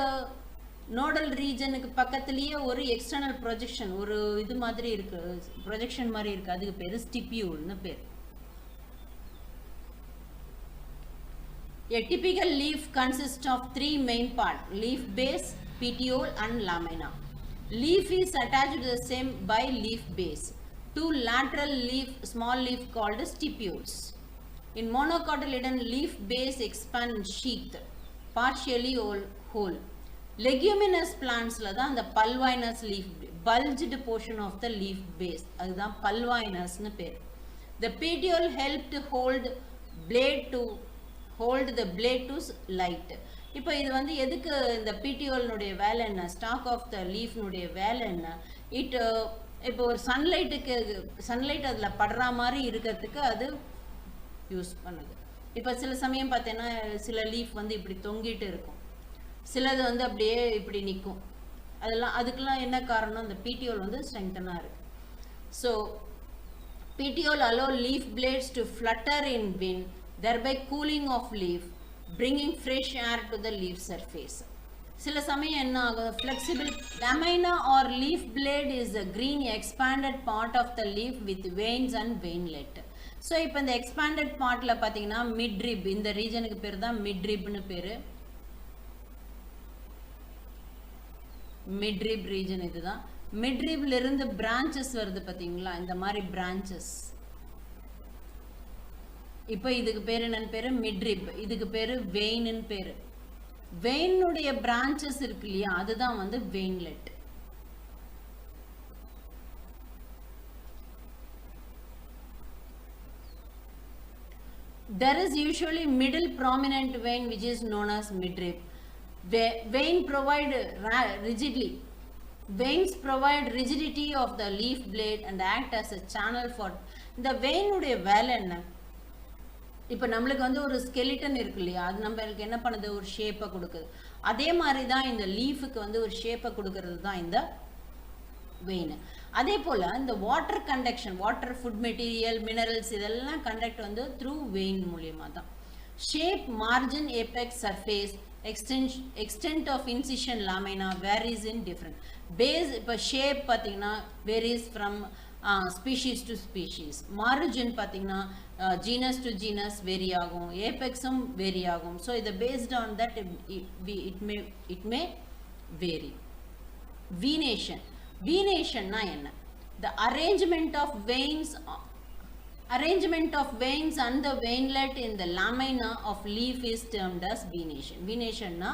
நோடல் ரீஜனுக்கு பக்கத்துலேயே ஒரு எக்ஸ்டர்னல் ப்ரொஜெக்ஷன், ஒரு இது மாதிரி இருக்கு, ப்ரொஜெக்ஷன் மாதிரி இருக்கு, அதுக்கு பேர் ஸ்டிபியூல்னு பேர். A typical leaf consists of three main parts: leaf base, petiole and lamina. Leaf is attached to the stem by leaf base. Two lateral leaf, small leaf called stipules. In monocotyledon, leaf base expands sheath, partially whole. Leguminous plants la da the pulvinous leaf, bulged portion of the leaf base, adha pulvinous nu per. The petiole help to hold the blade to light. இப்போ இது வந்து எதுக்கு, இந்த பீட்டியோல்னுடைய வேலை என்ன, stock of த லீஃப்னுடைய வேலை என்ன, இப்போ ஒரு சன்லைட் அதில் படுற மாதிரி இருக்கிறதுக்கு அது யூஸ் பண்ணுது. இப்போ சில சமயம் பார்த்தீங்கன்னா சில லீஃப் வந்து இப்படி தொங்கிட்டு இருக்கும், சிலது வந்து அப்படியே இப்படி நிற்கும். அதுக்கெல்லாம் என்ன காரணம், இந்த பீட்டியோல் வந்து ஸ்ட்ரெங்தனாக இருக்கு. So petiole allow leaf blades to flutter in wind, thereby cooling of leaf, bringing fresh air to the leaf surface. சில சமயம் என்ன ஆகும், flexible lamina or leaf blade is a green expanded part of the leaf with veins and veinlet. So இப்போ இந்த expanded partல பார்த்தீங்கன்னா midrib, இந்த ரீஜனுக்கு பேர் தான் midribனு பேர். midrib region இதுதான். midribல இருந்து branches வருது பார்த்தீங்களா, இந்த மாதிரி branches. இப்போ இதுக்கு பேர் என்னன்னு பேரு மிட்ரிப், இதுக்கு பேரு வெயின்னு பேரு. வெயினுடைய பிரான்ச்சஸ் இருக்கு இல்லையா, அதுதான் வந்து வெயின்லெட். There is usually middle prominent vein which is known as midrib. Vein provide rigidly. Veins provide rigidity of the leaf blade and act as a channel for the vein உடைய வேலை என்ன? இப்போ நம்மளுக்கு வந்து ஒரு ஸ்கெலிட்டன் இருக்கு இல்லையா, அது நம்மளுக்கு என்ன பண்ணுது, ஒரு ஷேப்பை கொடுக்குது. அதே மாதிரி தான் இந்த லீஃபுக்கு வந்து ஒரு ஷேப்பை கொடுக்கறது தான் இந்த வெயின். அதே போல் இந்த water conduction, water, food material, minerals இதெல்லாம் கண்டக்ட் வந்து த்ரூ வெயின் மூலியமாக தான். Shape, margin, apex, surface, extent of incision lamina varies in different. Base இப்போ ஷேப் பார்த்தீங்கன்னா varies from species to species. Margin பார்த்தீங்கன்னா ஜீனஸ் டு ஜீனஸ் வேரி ஆகும், ஏபெக்ஸும் vary ஆகும். ஸோ இதை based on that it may vary. Venation, வீனேஷன்னா என்ன? The arrangement of veins and the veinlet in the lamina of leaf is termed as venation. Venation-னா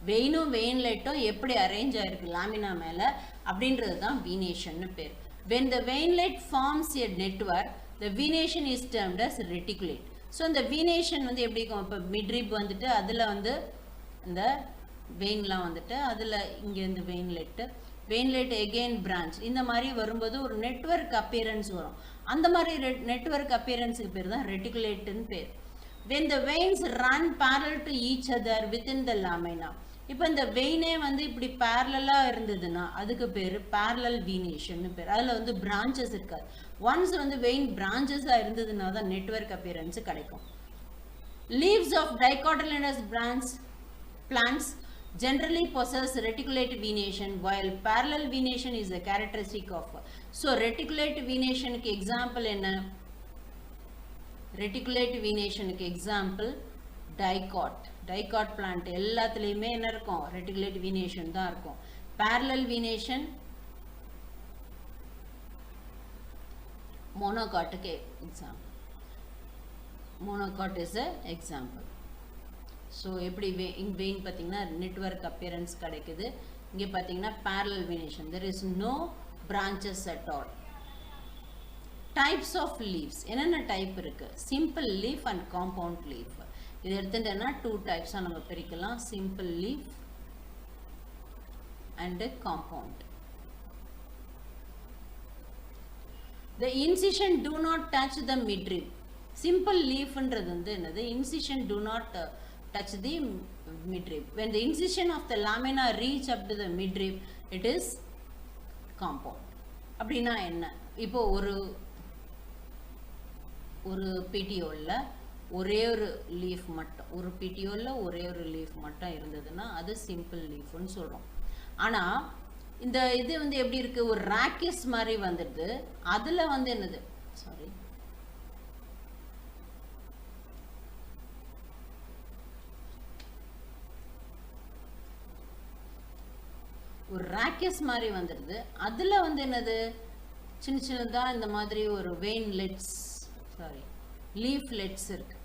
வெயினும் வெயின்லெட்டும் எப்படி arrange ஆயிருக்கு lamina மேல அப்படின்றது தான் வீனேஷன்னு பேர். When the veinlet forms a network, the venation is termed as reticulate. So இந்த venation வந்து எப்படி இருக்கும், இப்போ மிட்ரிப் வந்துட்டு அதில் வந்து இந்த வெயின்லாம் வந்துட்டு அதில் இங்கேருந்து வெயின்லெட் எகெயின் பிரான்ச், இந்த மாதிரி வரும்போது ஒரு நெட்வொர்க் அப்பியரன்ஸ் வரும். அந்த மாதிரி நெட்வொர்க் அப்பியரன்ஸுக்கு பேர் தான் ரெட்டிகுலேட்டுன்னு பேர். when the veins run parallel to each other within the lamina, இப்போ இந்த வெயினே வந்து இப்படி பேரலாக இருந்ததுன்னா அதுக்கு பேர் பேரலல் வீனேஷன்னு பேர். அதில் வந்து பிரான்ச்சஸ் இருக்காது. ஒன்ஸ் வந்து வெயின் பிரான்ச்சஸாக இருந்ததுன்னா தான் நெட்வொர்க் அப்பியரன்ஸ் கிடைக்கும். Leaves of dicotyledonous plants generally possess reticulate venation, while parallel venation is a characteristic of. So reticulate venation க்கு example என்ன? Reticulate venation க்கு example dicot plant எல்லாத்துலயுமே என்ன இருக்கும், reticulate venation தான் இருக்கும். Parallel venation monocot க்கு example. Monocot is a example. So எப்படி வெயின் பார்த்தீங்கன்னா நெட்வொர்க் அப்பியரன்ஸ் கிடைக்குது. இங்கே பார்த்தீங்கன்னா parallel venation, there is no branches at all. Types of leaves, என்னென்ன டைப் இருக்கு? Simple leaf and compound leaf. இது எடுத்துட்டேன்னா 2 டைப்ஸாக நம்ம பிரிக்கலாம், simple leaf and compound. The incision do not touch the midrib. Simple லீஃப்ன்றது வந்து என்னது, incision do not touch the midrib. When the incision of the lamina reach up to the midrib, it is compound. அப்படின்னா என்ன, இப்போ ஒரு பிடியோல்ல ஒரே ஒரு leaf மட்டும், ஒரு பிடியோல்ல ஒரே ஒரு லீஃப் மட்டும் இருந்ததுன்னா அது சிம்பிள் லீஃப்னு சொல்றோம். ஆனா இந்த இது வந்து எப்படி இருக்கு, ஒரு ராக்கிஸ் மாதிரி வந்துடுது. அதுல வந்து என்னது, சாரி, ஒரு ராக்கெஸ் மாதிரி வந்துடுது. அதில் வந்து என்னது, சின்ன சின்னதாக இந்த மாதிரி ஒரு லீஃப்லெட்ஸ் இருக்கு.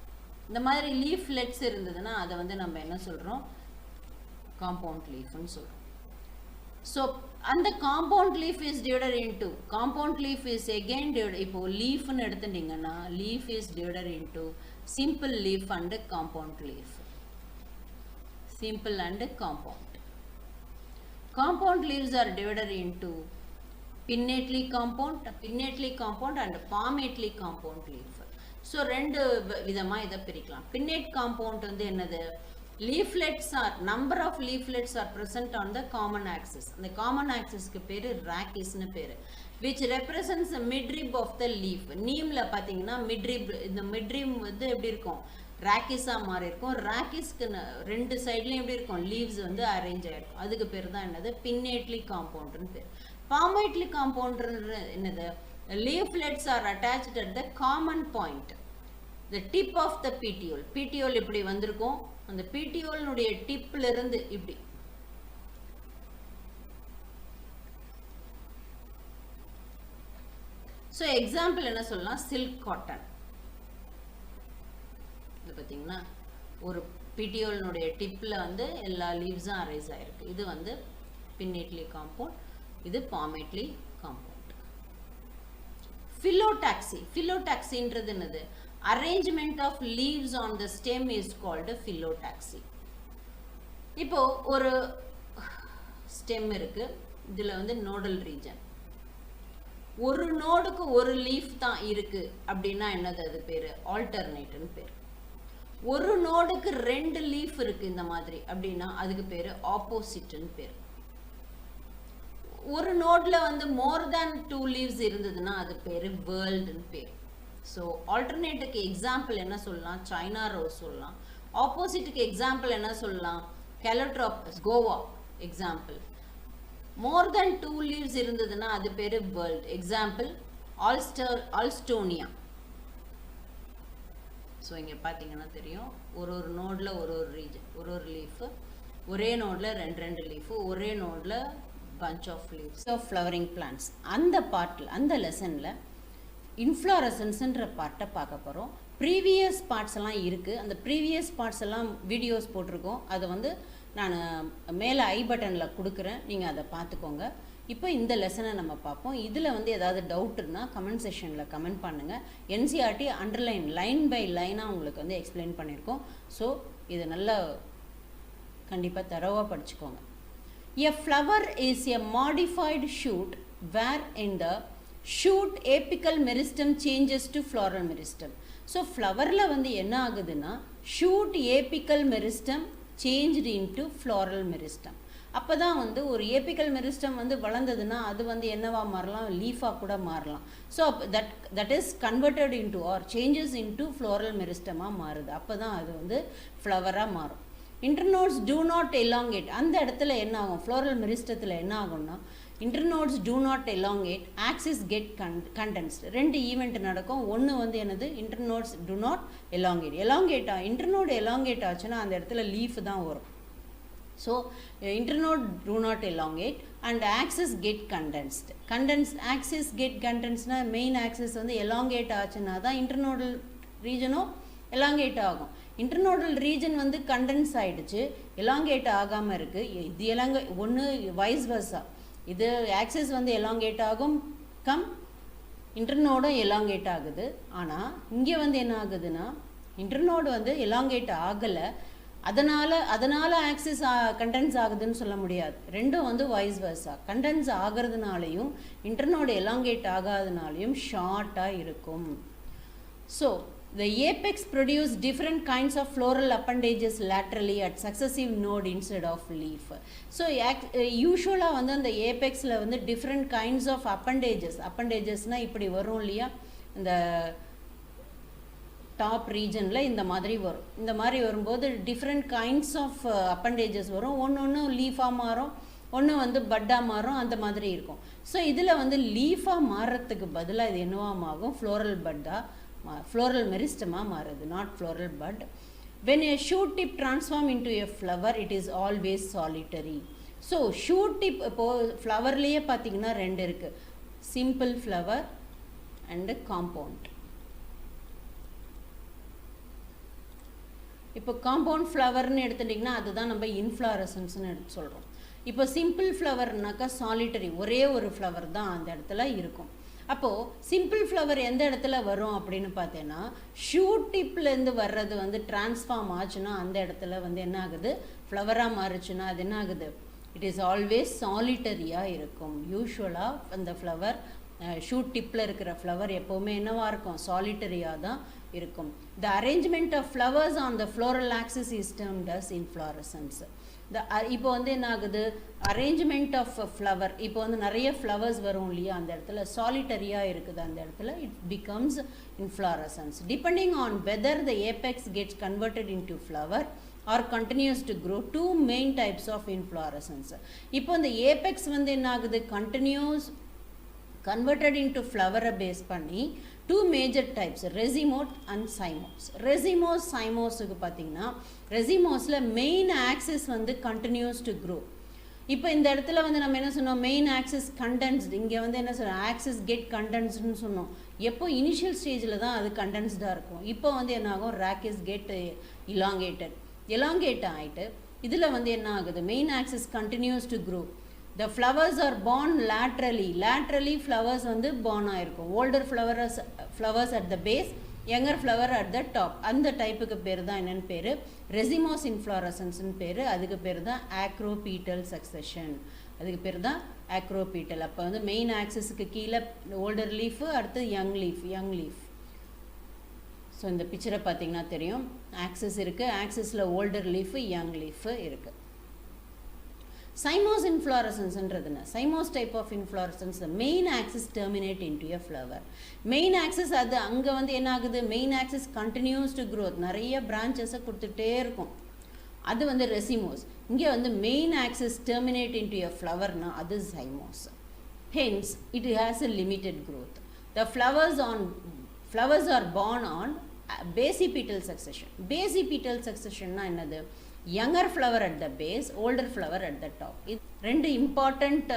இந்த மாதிரி லீஃப்லெட்ஸ் இருந்ததுன்னா அதை வந்து நம்ம என்ன சொல்கிறோம், காம்பவுண்ட் லீஃப்னு சொல்கிறோம். ஸோ அந்த compound leaf is divided into, compound leaf is again divided, இப்போ லீஃப்னு எடுத்துட்டீங்கன்னா leaf is divided into simple leaf and compound leaf. Simple and compound. Compound leaves are divided into pinnately compound and palmately compound leaf. So ரெண்டு விதமா இதை பிரிக்கலாம். Pinnate compound வந்து என்னது, leaflets are, number of leaflets are present on the common axis. அந்த common axis க்கு பேரு rachis-னு பேரு, which represents the midrib of the leaf. நீம்ல பாத்தீங்கன்னா midrib, இந்த midrib வந்து எப்படி இருக்கும், ராக்கிஸா மாறி இருக்கும். ராக்கிஸ்க்கு ரெண்டு சைட்லயும் எப்படி இருக்கும், லீவ்ஸ் வந்து அரேஞ்ச் ஆயிருக்கும். அதுக்கு பேர் தான் என்னது, பின்னேட்லி காம்பவுண்ட்னு பேர். பாமைட்லி காம்பவுண்ட் என்னது, leaflets are attached at the common point, the tip of the petiole. petiole இப்படி வந்திருக்கும், அந்த petiole-னுடைய டிப்ல இருந்து இப்படி ஸோ எக்ஸாம்பிள் என்ன சொல்லலாம், சில்க் காட்டன். இருக்குது பார்த்தீங்கன்னா, ஒரு பிட்டியோலினுடைய டிப்பில் வந்து எல்லா லீவ்ஸும் அரைஸ் ஆகிருக்கு. இது வந்து பின்னேட்லி காம்பவுண்ட், இது பாமேட்லி காம்பவுண்ட். Phyllotaxy. Phyllotaxyன்றது என்னது? Arrangement of leaves on the stem is called phyllotaxy. இப்போ ஒரு ஸ்டெம் இருக்கு, இதுல வந்து நோடல் ரீஜன், ஒரு நோடுக்கு ஒரு லீஃப் தான் இருக்கு அப்படின்னா என்னது? அது பேரு ஆல்டர்னேட்னு பேரு. ஒரு நோடுக்கு 2 லீஃப் இருக்கு இந்த மாதிரி அப்படின்னா அதுக்கு பேரு ஆப்போசிட்னு பேரு. ஒரு நோட்ல வந்து மோர் தேன் 2 லீவ்ஸ் இருந்ததுன்னா அது பேரு வேர்ல்டுன்னு பேர். ஸோ ஆல்டர்னேட்டுக்கு எக்ஸாம்பிள் என்ன சொல்லலாம்? சைனா ரோஸ் சொல்லலாம். ஆப்போசிட்டுக்கு எக்ஸாம்பிள் என்ன சொல்லலாம்? கெலோட்ராபஸ், கோவா எக்ஸாம்பிள். மோர் தேன் 2 லீவ்ஸ் இருந்ததுன்னா அது பேரு வேர்ல்ட். எக்ஸாம்பிள் ஆல்ஸ்டோனியா. ஸோ இங்கே பார்த்தீங்கன்னா தெரியும், ஒரு நோட்ல ஒரு ரீஜன், ஒரு லீஃபு, ஒரே நோட்ல 2 லீஃபு, ஒரே நோட்ல bunch of leaves of flowering plants. அந்த பார்ட்ல, அந்த லெசன்ல இன்ஃப்ளோரசன்ஸ்ன்ற பார்ட்டை பார்க்க போகிறோம். ப்ரீவியஸ் பார்ட்ஸ் எல்லாம் இருக்குது, அந்த ப்ரீவியஸ் பார்ட்ஸ் எல்லாம் வீடியோஸ் போட்டிருக்கோம். அதை வந்து நான் மேலே ஐ பட்டனில் கொடுக்குறேன், நீங்கள் அதை பார்த்துக்கோங்க. இப்போ இந்த லெசனை நம்ம பார்ப்போம். இதில் வந்து ஏதாவது டவுட்னா கமெண்ட் செக்ஷனில் கமெண்ட் பண்ணுங்கள். என்சிஆர்டி அண்டர்லைன் லைன் பை லைனாக உங்களுக்கு வந்து எக்ஸ்பிளைன் பண்ணியிருக்கோம். ஸோ இது நல்லா கண்டிப்பாக தரோவாக படிச்சுக்கோங்க. A flower is a modified shoot where in the shoot apical meristem changes to floral meristem. So flowerல வந்து என்ன ஆகுதுன்னா shoot apical meristem changed into floral meristem. அப்பதான் வந்து ஒரு apical meristem வந்து வளர்ந்ததுன்னா அது வந்து என்னவா மாறலாம்? லீஃபா கூட மாறலாம். So that is converted into or changes into floral meristem மாறுது. அப்பதான் அது வந்து ஃப்ளவரா மாறும். Internodes do not elongate. அந்த இடத்துல என்ன ஆகும்? ஃப்ளோரல் மெரிஸ்டத்தில் என்ன ஆகும்னா internodes do not elongate, axis get condensed. 2 event நடக்கும். ஒன்று வந்து என்னது? Internodes do not elongate internode elongate ஆச்சுன்னா அந்த இடத்துல லீஃப் தான் வரும். So internode do not elongate and axis get condensed. Axis get கண்டென்ஸ்னா மெயின் ஆக்சிஸ் வந்து எலாங்கேட் ஆச்சுன்னா தான் இன்டர்னோடல் ரீஜனும் எலாங்கேட் ஆகும். இன்டர்னோடல் ரீஜன் வந்து கண்டென்ஸ் ஆகிடுச்சு, எலாங்கேட் ஆகாமல் இருக்குது. இது ஒன்று வைஸ் வர்ஸா, இது ஆக்சிஸ் வந்து எலாங்கேட் ஆகும், இன்டர்னோடும் எலாங்கேட் ஆகுது. ஆனால் இங்கே வந்து என்ன ஆகுதுன்னா இன்டர்னோடு வந்து எலாங்கேட் ஆகலை, அதனால் ஆக்சிஸ் கண்டென்ஸ் ஆகுதுன்னு சொல்ல முடியாது. ரெண்டும் வந்து வைஸ் வர்ஸா. கண்டென்ஸ் ஆகிறதுனாலையும் இன்டர்னோடு எலாங்கேட் ஆகாதனாலையும் ஷார்ட்டாக இருக்கும். So the apex produce different kinds of floral appendages laterally at successive node instead of leaf. So usually வந்து அந்த apexல வந்து different kinds of appendagesனா இப்படி வரும் இல்லையா? இந்த டாப் ரீஜனில் இந்த மாதிரி வரும். இந்த மாதிரி வரும்போது டிஃப்ரெண்ட் கைண்ட்ஸ் ஆஃப் appendages வரும். ஒன்று லீஃபாக மாறும், ஒன்று வந்து பட்டாக மாறும், அந்த மாதிரி இருக்கும். ஸோ இதில் வந்து லீஃபாக மாறுறதுக்கு பதிலாக இது என்னவாகும்? floral meristema மாறுது, not floral bud. When a shoot tip transform into a flower, it is always solitary. So shoot tip இப்போ ஃப்ளவர்லேயே பார்த்தீங்கன்னா 2 இருக்கு, simple flower and compound. இப்போ காம்பவுண்ட் ஃப்ளவர்னு எடுத்துட்டிங்கன்னா அதுதான் நம்ம இன்ஃப்ளாரசன்ஸ்னு எடுத்து சொல்கிறோம். இப்போ சிம்பிள் ஃப்ளவர்னாக்கா சாலிட்டரி, ஒரே ஒரு ஃப்ளவர் தான் அந்த இடத்துல இருக்கும். அப்போது சிம்பிள் ஃப்ளவர் எந்த இடத்துல வரும் அப்படின்னு பார்த்தேன்னா ஷூட் டிப்லேருந்து வர்றது வந்து டிரான்ஸ்ஃபார்ம் ஆச்சுன்னா அந்த இடத்துல வந்து என்ன ஆகுது? ஃப்ளவராக மாறுச்சுன்னா அது என்ன ஆகுது? இட் இஸ் ஆல்வேஸ் சாலிட்டரியாக இருக்கும். யூஸ்வலாக அந்த ஃப்ளவர் ஷூட் டிப்பில் இருக்கிற ஃப்ளவர் எப்போவுமே என்னவாக இருக்கும்? சாலிட்டரியாக தான் இருக்கும். The arrangement of flowers on the floral axis is termed as inflorescence. இப்போ வந்து என்ன ஆகுது? அரேஞ்ச்மெண்ட் ஆஃப் ஃப்ளவர், இப்போ வந்து நிறைய ஃப்ளவர்ஸ் வரும் இல்லையா, அந்த இடத்துல சாலிட்டரியாக இருக்குது, அந்த இடத்துல it becomes inflorescence. Depending on whether the apex gets converted into flower or continues to grow, 2 main types of inflorescence. இப்போ இந்த ஏபெக்ஸ் வந்து என்ன ஆகுது? Continues converted into flower base பண்ணி 2 major types, racemose and cymose. Racemose, cymose க்கு பார்த்தீங்கன்னா racemose ல main axis வந்து continues to grow. இப்போ இந்த இடத்துல வந்து நம்ம என்ன சொன்னோம், மெயின் ஆக்சிஸ் கண்டென்ஸ்டு, இங்கே வந்து என்ன சொன்னோம், ஆக்சிஸ் கெட் கண்டென்ஸ்டுன்னு சொன்னோம். எப்போ இனிஷியல் ஸ்டேஜில் தான் அது கண்டென்ஸ்டாக இருக்கும். இப்போ வந்து என்ன ஆகும், ராக்கிஸ் கெட் எலாங்கேட் ஆகிட்டு இதில் வந்து என்ன ஆகுது, main axis continuous to grow. The flowers are born laterally flowers வந்து born ஆயிருக்கும். older flowers at the base, younger flower at the top. அந்த டைப்புக்கு பேர் தான் என்னன்னு பேர், ரெசிமோஸ் இன்ஃப்ளாரசன்ஸ்னு பேர். அதுக்கு பேர் தான் ஆக்ரோபீட்டல் சக்சஷன். அதுக்கு பேர் தான் ஆக்ரோபீட்டல். அப்போ வந்து மெயின் ஆக்சிஸுக்கு கீழே ஓல்டர் லீஃபு, அடுத்து யங் லீஃப். ஸோ இந்த பிக்சரை பார்த்தீங்கன்னா தெரியும், ஆக்சிஸ் இருக்குது, ஆக்சிஸில் ஓல்டர் லீஃபு யங் லீஃபு இருக்குது. Cymose inflorescence என்றதுனா cymose type of inflorescence, the main axis terminate into a flower. Main axis அது அங்க வந்து என்ன ஆகுது, main axis continues to growth, நிறைய branches கொடுத்துட்டே இருக்கும். அது வந்து racemose. இங்க வந்து main axis terminate into a flower னா அது cymose. Hence it has a limited growth. The flowers are born on basipetal succession. Basipetal succession னா என்னது, younger flower at the base, older flower at the top. இது ரெண்டு important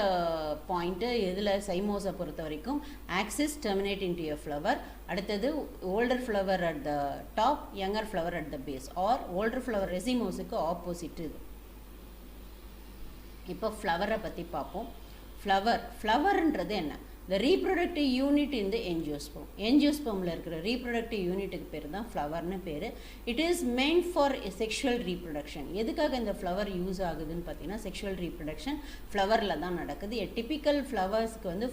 point இதில் சைமோஸை பொறுத்த வரைக்கும். Axis terminate into a flower, அடுத்தது older flower at the top, younger flower at the base. Or older flower ரெசிமோஸுக்கு ஆப்போசிட் இது. இப்போ ஃப்ளவரை பற்றி பார்ப்போம். ஃப்ளவர்ன்றது என்ன, the reproductive unit in the angiosperm. angiospermல இருக்கிற reproductive unitக்கு பேர் தான் ஃப்ளவர்னு பேர். it is meant for sexual reproduction. எதுக்காக இந்த ஃப்ளவர் யூஸ் ஆகுதுன்னு பார்த்தீங்கன்னா, செக்ஷுவல் ரீப்ரொடக்ஷன் ஃப்ளவரில் தான் நடக்குது. டிப்பிக்கல் ஃப்ளவர்ஸ்க்கு வந்து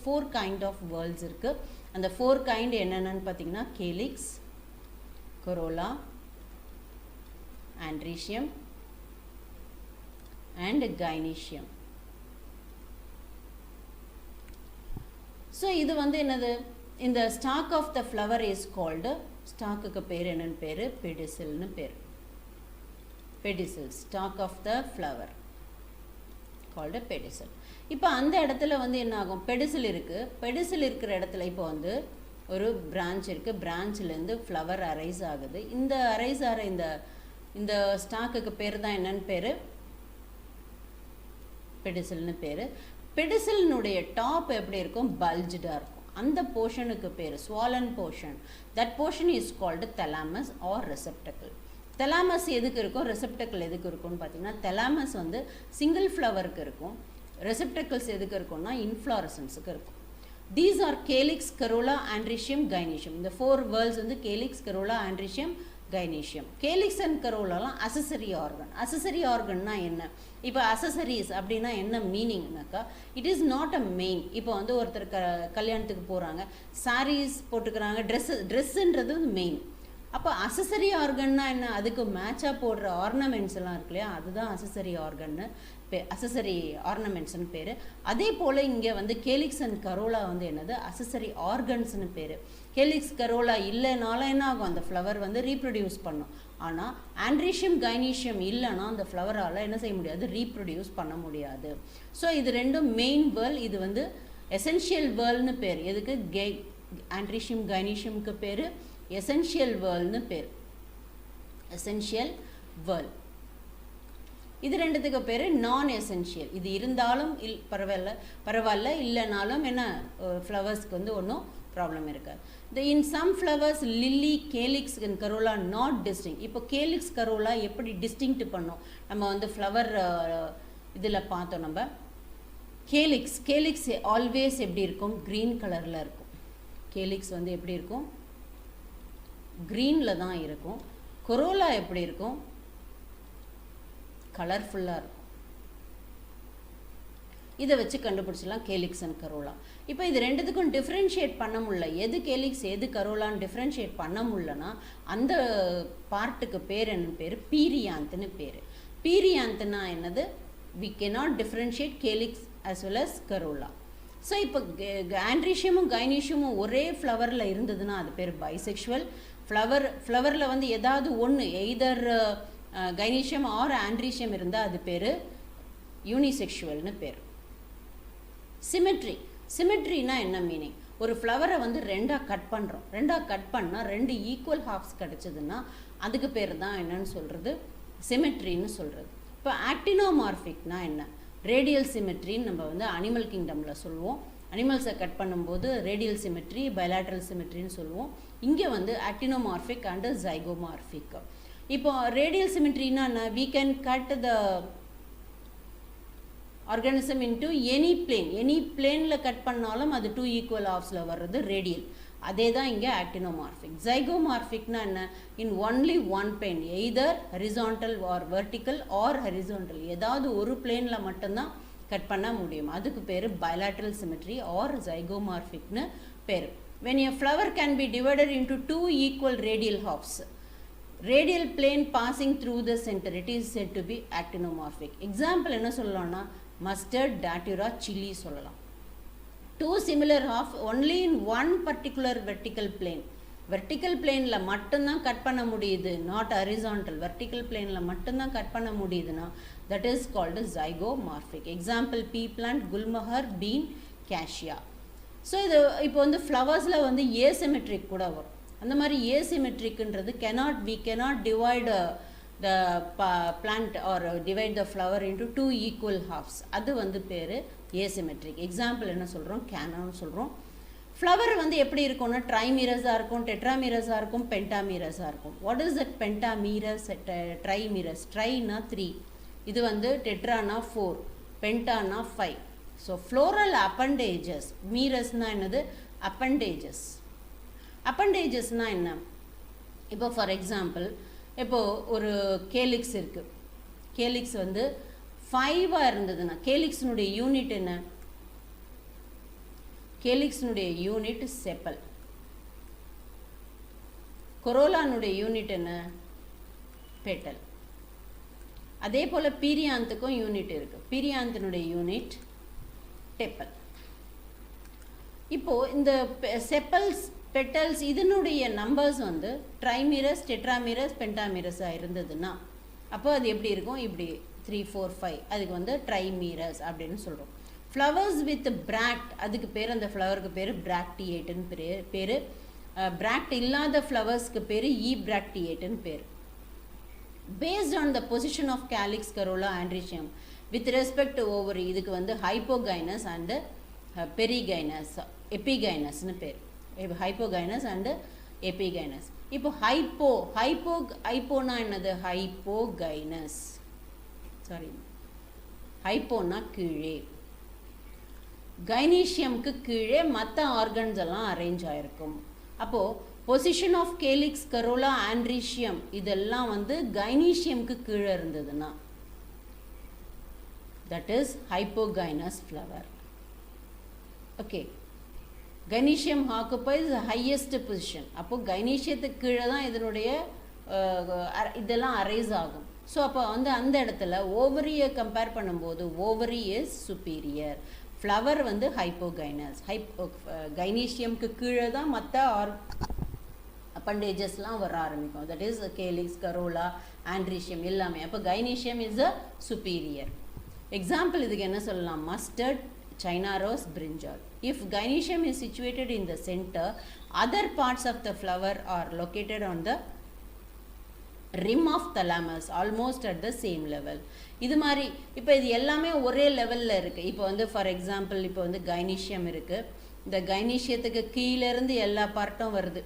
ஃபோர் கைண்ட் ஆஃப் வேர்ல்ஸ் இருக்குது. அந்த 4 கைண்ட் என்னென்னு பார்த்தீங்கன்னா, calyx, corolla, androecium and gynoecium. So இது வந்து என்னது, இந்த stalk of the flower is called, ஸ்டாக்குக்கு பேர் என்னன்னு பேர், பெடிசில்னு பேர். Pedicel, stalk of the flower called pedicel. இப்போ அந்த இடத்துல வந்து என்ன ஆகும், பெடிசில் இருக்குது. பெடிசில் இருக்கிற இடத்துல இப்போ வந்து ஒரு பிரான்ச் இருக்குது. பிரான்ச்லேருந்து ஃப்ளவர் அரைஸ் ஆகுது. இந்த அரைஸ் ஆகிற இந்த ஸ்டாக்குக்கு பேர் தான் என்னன்னு பேர், பெடிசில்னு பேர். பெடிசில்னுடைய டாப் எப்படி இருக்கும், பல்ஜ்டாக இருக்கும். அந்த போர்ஷனுக்கு பேர் swollen portion. That portion is called thalamus or receptacle. Thalamus எதுக்கு இருக்கும், ரெசெப்டக்கிள் எதுக்கு இருக்கும்னு பார்த்தீங்கன்னா, தலாமஸ் வந்து சிங்கிள் ஃப்ளவருக்கு இருக்கும். ரெசெப்டக்கிள்ஸ் எதுக்கு இருக்கும்னா இன்ஃப்ளாரசன்ஸுக்கு இருக்கும். These are calyx, corolla, androecium, gynoecium. இந்த 4 வேர்ல்ஸ் வந்து calyx, corolla, androecium, gynoecium. Calyx and கரோலாலாம் அசசரி ஆர்கன். அசசரி ஆர்கன்னா என்ன, இப்போ அசசரிஸ் அப்படின்னா என்ன மீனிங்னாக்கா, it is not a main. இப்போ வந்து ஒருத்தர் கல்யாணத்துக்கு போகிறாங்க, சாரீஸ் போட்டுக்கிறாங்க, ட்ரெஸ்ஸுன்றது மெயின். அப்போ அசசரி ஆர்கன்னா என்ன, அதுக்கு மேட்சாக போடுற ஆர்னமெண்ட்ஸ் எல்லாம் இருக்கு இல்லையா, அதுதான் அசசரி ஆர்கன்னு அசசரி ஆர்னமெண்ட்ஸ்னு பேர். அதே போல் இங்கே வந்து கேலிக்ஸ் அண்ட் கரோலா வந்து என்னது, அசசரி ஆர்கன்ஸ்னு பேர். கேலிக்ஸ் கரோலா இல்லைனாலும் என்ன ஆகும், அந்த ஃப்ளவர் வந்து ரீப்ரொடியூஸ் பண்ணும். ஆனால் ஆண்ட்ரீஷியம், கைனீஷியம் இல்லைன்னா அந்த ஃப்ளவரால் என்ன செய்ய முடியாது, ரீப்ரொடியூஸ் பண்ண முடியாது. ஸோ இது ரெண்டும் மெயின் வேர்ல். இது வந்து எசென்ஷியல் வேர்ல்னு பேர். எதுக்கு, ஆண்ட்ரீஷியம், கைனீஷியம்க்கு பேர் எசென்ஷியல் வேர்ல்னு பேர். Essential whirl. இது ரெண்டுத்துக்கு பேர் நான் எசென்ஷியல். இது இருந்தாலும் பரவாயில்ல இல்லைனாலும் என்ன, ஃப்ளவர்ஸ்க்கு வந்து ஒன்றும் ப்ராப்ளம் இருக்காது. In some flowers lily, calyx and corolla not distinct. இப்போ கேலிக்ஸ், கரோலா எப்படி டிஸ்டிங்க்ட் பண்ணோம், நம்ம வந்து ஃப்ளவர் இதில் பார்த்தோம். நம்ம கேலிக்ஸ் ஆல்வேஸ் எப்படி இருக்கும், க்ரீன் கலரில் இருக்கும். கேலிக்ஸ் வந்து எப்படி இருக்கும், க்ரீனில் தான் இருக்கும். கொரோலா எப்படி இருக்கும், கலர்ஃபுல்லாக இருக்கும். இதை வச்சு கண்டுபிடிச்சிடலாம் கேலிக்ஸ் அண்ட் கரோலா. இப்போ இது ரெண்டுத்துக்கும் டிஃப்ரென்ஷியேட் பண்ண முடியல, எது கேலிக்ஸ் எது கரோலான்னு டிஃப்ரென்ஷியேட் பண்ண முடியலன்னா அந்த பார்ட்டுக்கு பேர் என்னன்னு பேர், பீரியாந்த்னு பேர். பீரியாந்த்னா என்னது, we cannot differentiate calyx as well as corolla. So இப்போ ஆண்ட்ரீஷியமும் கைனீஷியமும் ஒரே ஃப்ளவரில் இருந்ததுன்னா அது பேர் பைசெக்ஷுவல். ஃப்ளவரில் வந்து ஏதாவது ஒன்று எய்தர் கைனீஷியம் ஆர் ஆண்ட்ரீஷியம் இருந்தால் அது பேர் யூனிசெக்ஷுவல்னு பேர். சிமெட்ரினா என்ன மீனிங், ஒரு ஃப்ளவரை வந்து ரெண்டாக கட் பண்ணுறோம், ரெண்டாக கட் பண்ணால் 2 ஈக்குவல் ஹாஃப்ஸ் கிடச்சிதுன்னா அதுக்கு பேர் தான் என்னன்னு சொல்கிறது, சிமெட்ரின்னு சொல்கிறது. இப்போ ஆக்டினோமார்பிக்னா என்ன, ரேடியல் சிமெட்ரின்னு நம்ம வந்து அனிமல் கிங்டமில் சொல்லுவோம். அனிமல்ஸை கட் பண்ணும்போது ரேடியல் சிமெட்ரி, பைலாட்ரல் சிமெட்ரின்னு சொல்லுவோம். இங்கே வந்து ஆக்டினோமார்பிக் அண்ட் ஜைகோமார்பிக். இப்போ ரேடியல் சிமெட்ரினா we can cut the organism into any planeல கட் பண்ணாலும் அது 2 equal halvesல வர்றது ரேடியல். அதே தான் இங்கே ஆக்டினோமார்பிக். ஜைகோமார்பிக்னா என்ன? in only one plane, either horizontal or vertical or horizontal, ஏதாவது ஒரு பிளேனில் மட்டும்தான் கட் பண்ண முடியும். அதுக்கு பேர் bilateral symmetry or zygomorphicனு பேர். when a flower can be divided into 2 equal radial halves, radial plane passing through the center, it is said to be actinomorphic. example என்ன சொல்லலாம்னா mustard, datura, chili சொல்லலாம். 2 similar half only in one particular vertical plane. vertical planeல மட்டும்தான் cut பண்ண முடியுது, not horizontal. vertical planeல மட்டும்தான் cut பண்ண முடியுதுன்னா that is called zygomorphic. example pea plant, gulmohar, bean, cassia. So இது இப்போ வந்து ஃப்ளவர்ஸில் வந்து asymmetric கூட வரும். அந்த மாதிரி asymmetricன்றது we cannot divide the plant or divide the flower into 2 equal halves. அது வந்து பேர் asymmetric. எக்ஸாம்பிள் என்ன சொல்கிறோம்? கேனான்னு சொல்கிறோம். ஃப்ளவர் வந்து எப்படி இருக்கும்னா ட்ரைமீரஸாக இருக்கும், டெட்ராமீரஸாக இருக்கும், பென்டாமீரஸாக இருக்கும். What is that pentamerous, trimerous? ட்ரைனா 3, இது வந்து டெட்ரானா 4, பென்டானா 5. ஸோ ஃப்ளோரல் அப்பண்டேஜஸ், மீரஸ்னால் என்னது? அப்பண்டேஜஸ். அப்பண்டேஜஸ்னால் என்ன? இப்போ ஃபார் எக்ஸாம்பிள் இப்போது ஒரு கேலிக்ஸ் இருக்குது. கேலிக்ஸ் வந்து 5ஆக இருந்ததுன்னா கேலிக்ஸினுடைய யூனிட் என்ன? கேலிக்ஸினுடைய யூனிட் செப்பல். கொரோலானுடைய யூனிட் என்ன? பெட்டல். அதே போல் பீரியாந்துக்கும் யூனிட் இருக்குது. பீரியாந்தினுடைய யூனிட் டெப்பல். இப்போது இந்த செப்பல்ஸ், பெட்டல்ஸ் இதனுடைய நம்பர்ஸ் வந்து ட்ரைமீரஸ், டெட்ராமீரஸ், பென்டாமீரஸாக இருந்ததுன்னா அப்போ அது எப்படி இருக்கும்? இப்படி 3, 4, 5, அதுக்கு வந்து ட்ரைமீரஸ் அப்படின்னு சொல்கிறோம். ஃப்ளவர்ஸ் வித் பிராக்ட், அதுக்கு பேர், அந்த ஃப்ளவருக்கு பேர் பிராக்டியேட்டுன்னு பேர். பிராக்ட் இல்லாத ஃப்ளவர்ஸ்க்கு பேர் ஈப்ராக்டியேட்டுன்னு பேர். Based on the position of calyx, corolla, androecium with respect to ovary, இதுக்கு வந்து ஹைப்போகைனஸ் அண்டு பெரிகைனஸ், எபிகைனஸ்னு பேர். Hypogynous and epigynous. இப்போ ஹைப்போனா என்னது? ஹைப்போகைனஸ், சாரி, ஹைப்போனா கீழே, கைனீஷியம்க்கு கீழே மற்ற ஆர்கன்ஸ் எல்லாம் அரேஞ்ச் ஆகிருக்கும். அப்போது position of calyx, corolla, androecium இதெல்லாம் வந்து கைனீஷியம்க்கு கீழே இருந்ததுன்னா that is hypogynous flower. okay, gynoecium occupies the highest position. அப்போ கைனீஷியத்துக்கு கீழே தான் இதனுடைய இதெல்லாம் அரைஸ் ஆகும். ஸோ அப்போ வந்து அந்த இடத்துல ஓவரியை கம்பேர் பண்ணும்போது ஓவரி இஸ் சுப்பீரியர், ஃப்ளவர் வந்து ஹைப்போகைனஸ். கைனீஷியம்க்கு கீழே தான் மற்ற அப்பண்டேஜஸ்லாம் வர ஆரம்பிக்கும். That is calyx, corolla, androecium எல்லாமே. அப்போ கைனீஷியம் இஸ் அ சுப்பீரியர். எக்ஸாம்பிள் இதுக்கு என்ன சொல்லலாம்? Mustard, China rose, brinjal. If gynoecium is situated in the center, other parts of the flower are located on the rim of thalamus, almost at the same level. இது மாதிரி இப்போ இது எல்லாமே ஒரே லெவலில் இருக்குது. இப்போ வந்து ஃபார் எக்ஸாம்பிள் இப்போ வந்து gynoecium இருக்குது. இந்த கைனீஷியத்துக்கு கீழேருந்து எல்லா பார்ட்டும் வருது.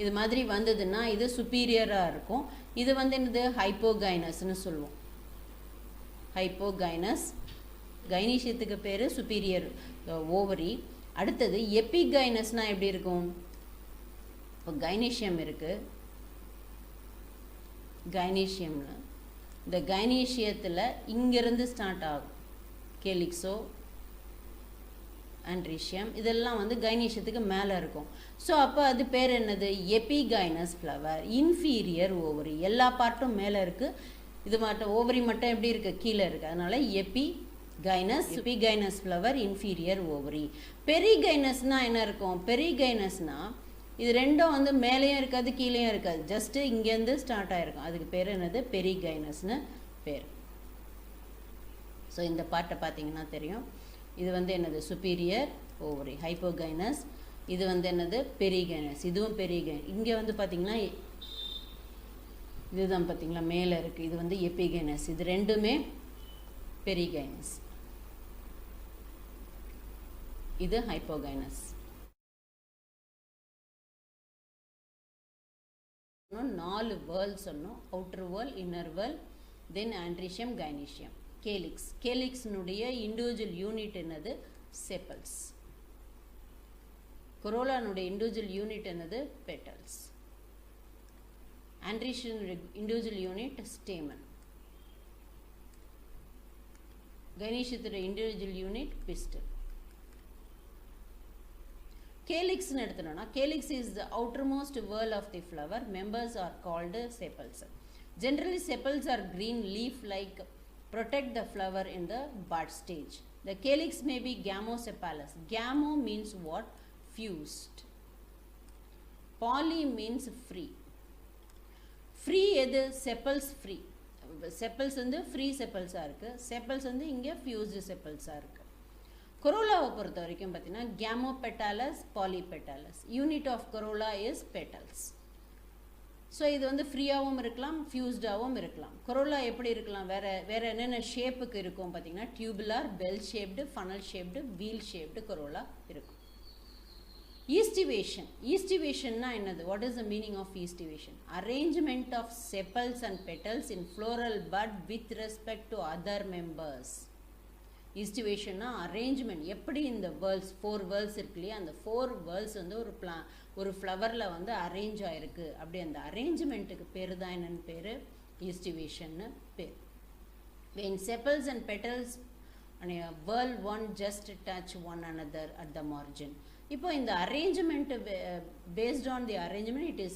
இது மாதிரி வந்ததுன்னா இது சுப்பீரியராக இருக்கும். இது வந்து என்னது? ஹைப்போகைனஸ்னு சொல்லுவோம். ஹைப்போகைனஸ். கைனீஷியத்துக்கு பேர் சுப்பீரியர் ஓவரி. அடுத்தது எபிகைனஸ்னால் எப்படி இருக்கும்? இப்போ கைனீஷியம் இருக்குது. கைனீஷியமில் இந்த கைனீஷியத்தில் இங்கேருந்து ஸ்டார்ட் ஆகும். கேலிக்ஸோ, ஆண்ட்ரிஷியம் இதெல்லாம் வந்து கைனீஷியத்துக்கு மேலே இருக்கும். ஸோ அப்போ அது பேர் என்னது? எபிகைனஸ் ஃப்ளவர். Inferior ovary. எல்லா பார்ட்டும் மேலே இருக்குது, இது மட்டும் ஓவரி மட்டும் எப்படி இருக்குது? கீழே இருக்குது. அதனால் எபிகைனஸ் ஃப்ளவர், இன்ஃபீரியர் ஓவரி. பெரிகைனஸ்னால் என்ன இருக்கும்? பெரிகைனஸ்னால் இது ரெண்டும் வந்து மேலேயும் இருக்காது கீழேயும் இருக்காது, ஜஸ்ட்டு இங்கேருந்து ஸ்டார்ட் ஆகிருக்கும். அதுக்கு பேர் என்னது? பெரிகைனஸ்னு பேர். ஸோ இந்த பார்ட்டை பார்த்தீங்கன்னா தெரியும். இது வந்து என்னது? Superior ovary, hypogynous. இது வந்து என்னது? பெரிகைனஸ். இதுவும் பெரிகைனஸ். இங்கே வந்து பார்த்திங்கன்னா இதுதான் பார்த்திங்களா மேலே இருக்குது, இது வந்து எபிகைனஸ். இது ரெண்டுமே perigynous. இது hypogynous. நாலு whorl சொன்னோம். outer whorl, inner whorl, then andrecium, gynoecium. calyx. calyx நுடைய individual unit என்னது? sepals. corolla நுடைய individual unit என்னது? petals. andrecium individual unit stamen. gynoecium individual unit pistil. calyx னு எடுத்தோம்னா calyx is the outermost whorl of the flower. members are called sepals. generally sepals are green leaf like protect the flower in the bud stage. the calyx may be gamosepalous. gamo means what? fused. poly means free. free எது? sepals free. sepals வந்து free sepals இருக்கு. sepals வந்து இங்க fused sepals இருக்கு. corolla பொறுத்த வரைக்கும் பார்த்தீங்கன்னா gamopetalous, polypetalous. unit of corolla is petals. So இது வந்து ஃப்ரீயாகவும் இருக்கலாம், ஃபியூஸ்டாகவும் இருக்கலாம். corolla எப்படி இருக்கலாம்? வேற என்னென்ன ஷேப்புக்கு இருக்கும் பார்த்தீங்கன்னா tubular, bell shaped, funnel shaped, wheel shaped corolla இருக்கும். Estivation. Estivation-னா என்னது? What is the meaning of estivation? Arrangement of sepals and petals in floral bud with respect to other members. Estivation-னா arrangement. எப்படி இந்த whorls, 4 whorls இருக்கு இல்லையா, அந்த 4 whorls வந்து ஒரு ஃப்ளவரில் வந்து அரேஞ்ச் ஆயிருக்கு. அப்படி அந்த அரேஞ்ச்மெண்ட்டுக்கு பேர் தான் என்னன்னு பேர்? estivation-னு பேர். When sepals and petals and a whorl one just touch one another at the margin. இப்போ இந்த arrangement based on the arrangement it is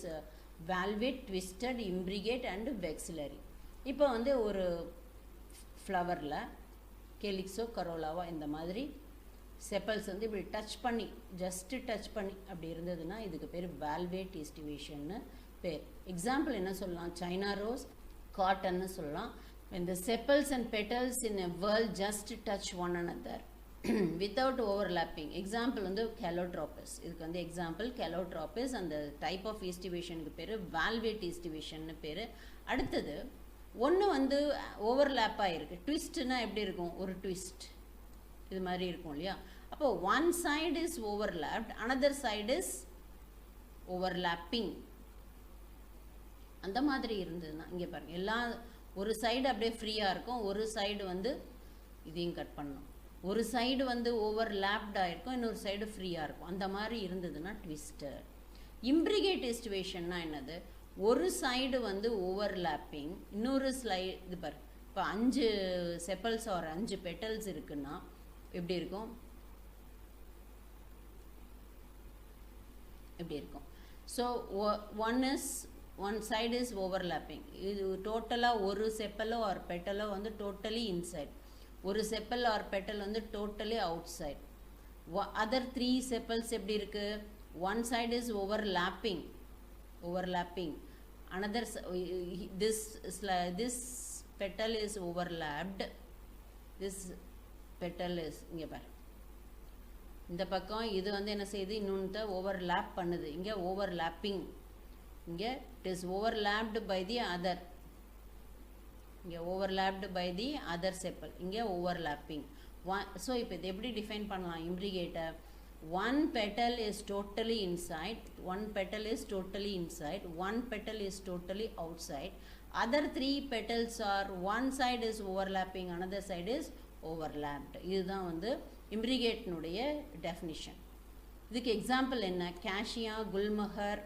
valvate, twisted, imbricate and vexillary. இப்போ வந்து ஒரு ஃப்ளவரில் கேலிக்ஸோ கரோலாவோ இந்த மாதிரி செப்பல்ஸ் வந்து இப்படி டச் பண்ணி, ஜஸ்ட்டு டச் பண்ணி அப்படி இருந்ததுன்னா இதுக்கு பேர் valvate estivation-னு பேர். எக்ஸாம்பிள் என்ன சொல்லலாம்? சைனா ரோஸ், காட்டன்னு சொல்லலாம். when the sepals and petals in a whorl just touch one another without overlapping. Example வந்து calotropis. இதுக்கு வந்து எக்ஸாம்பிள் calotropis. அந்த டைப் ஆஃப் estivation-க்கு பேர் valvate estivation-னு பேர். அடுத்தது ஒன்று வந்து ஓவர்லேப்பாக இருக்குது. ட்விஸ்ட்னா எப்படி இருக்கும்? ஒரு ட்விஸ்ட் இது மாதிரி இருக்கும் இல்லையா? அப்போ one side is overlapped, another side is overlapping. அந்த மாதிரி இருந்ததுன்னா இங்கே பாருங்கள், எல்லா ஒரு சைடு அப்படியே ஃப்ரீயாக இருக்கும், ஒரு சைடு வந்து இதையும் கட் பண்ணணும். ஒரு சைடு வந்து ஓவர்லேப்டாக இருக்கும், இன்னொரு சைடு ஃப்ரீயாக இருக்கும். அந்த மாதிரி இருந்ததுன்னா ட்விஸ்டர். இம்ப்ரிகேட் எஸ்டிவேஷன்னா என்னது? ஒரு சைடு வந்து ஓவர்லேப்பிங், இன்னொரு ஸ்லைடு இது பாரு. இப்போ 5 செப்பல்ஸ் ஒரு 5 பெட்டல்ஸ் இருக்குன்னா எப்படி இருக்கும்? எப்படி இருக்கும்? So one side is overlapping. இது டோட்டலாக ஒரு செப்பலோ ஆர் பெட்டலோ வந்து டோட்டலி இன்சைட், ஒரு செப்பல் ஆர் பெட்டல் வந்து totally outside. Other 3 sepals எப்படி இருக்குது? One side is overlapping, another this petal is overlapped, this petal is இங்கே பாரு, இந்த பக்கம் இது வந்து என்ன செய்யுது? இன்னொன்று ஓவர்லேப் பண்ணுது. இங்கே ஓவர்லேப்பிங், இங்கே it is overlapped by the other, இங்கே overlapped by the other sepal, இங்கே overlapping. ஸோ இப்போ இது எப்படி டிஃபைன் பண்ணலாம்? இம்ப்ரிகேட்டை one petal is totally inside, one petal is totally inside, one petal is totally outside. Other 3 petals are one side is overlapping, another side is overlapped. இதுதான் வந்து இம்ப்ரிகேட்னுடைய definition. இதுக்கு example என்ன? Keshia, Gulmohar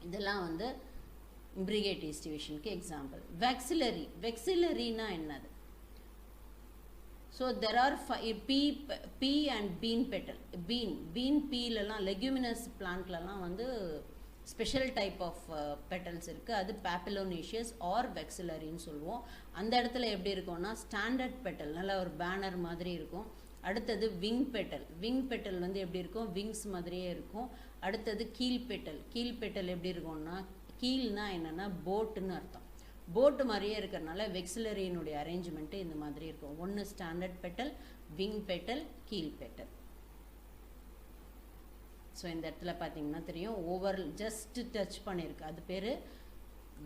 இதெல்லாம் வந்து இம்ப்ரிகேட் எஸ்டிவேஷனுக்கு எக்ஸாம்பிள். வெக்ஸிலரி. வெக்ஸிலரினா என்னது? So there are pea and bean petal. bean pea-லலாம் leguminous plant-லலாம் வந்து special type of petals இருக்குது. அது பாப்பிலோனேஷியஸ் ஆர் வெக்ஸிலரின்னு சொல்லுவோம். அந்த இடத்துல எப்படி இருக்கும்னா ஸ்டாண்டர்ட் பெட்டல், நல்லா ஒரு பேனர் மாதிரி இருக்கும். அடுத்தது விங் பெட்டல். விங் பெட்டல் வந்து எப்படி இருக்கும்? விங்ஸ் மாதிரியே இருக்கும். அடுத்தது கீல் பெட்டல். கீல் பெட்டல் எப்படி இருக்கும்னா, கீல்னா என்னென்னா போட்டுன்னு அர்த்தம். போட்டு மாதிரியே இருக்கிறதுனால வெக்ஸிலரியினுடைய அரேஞ்ச்மெண்ட்டு இந்த மாதிரி இருக்கும். ஒன்று ஸ்டாண்டர்ட் பெட்டல், விங் பெட்டல், கீல் பெட்டல். ஸோ இந்த இடத்துல பார்த்தீங்கன்னா தெரியும், ஜஸ்ட் டச் பண்ணியிருக்கு, அது பேர்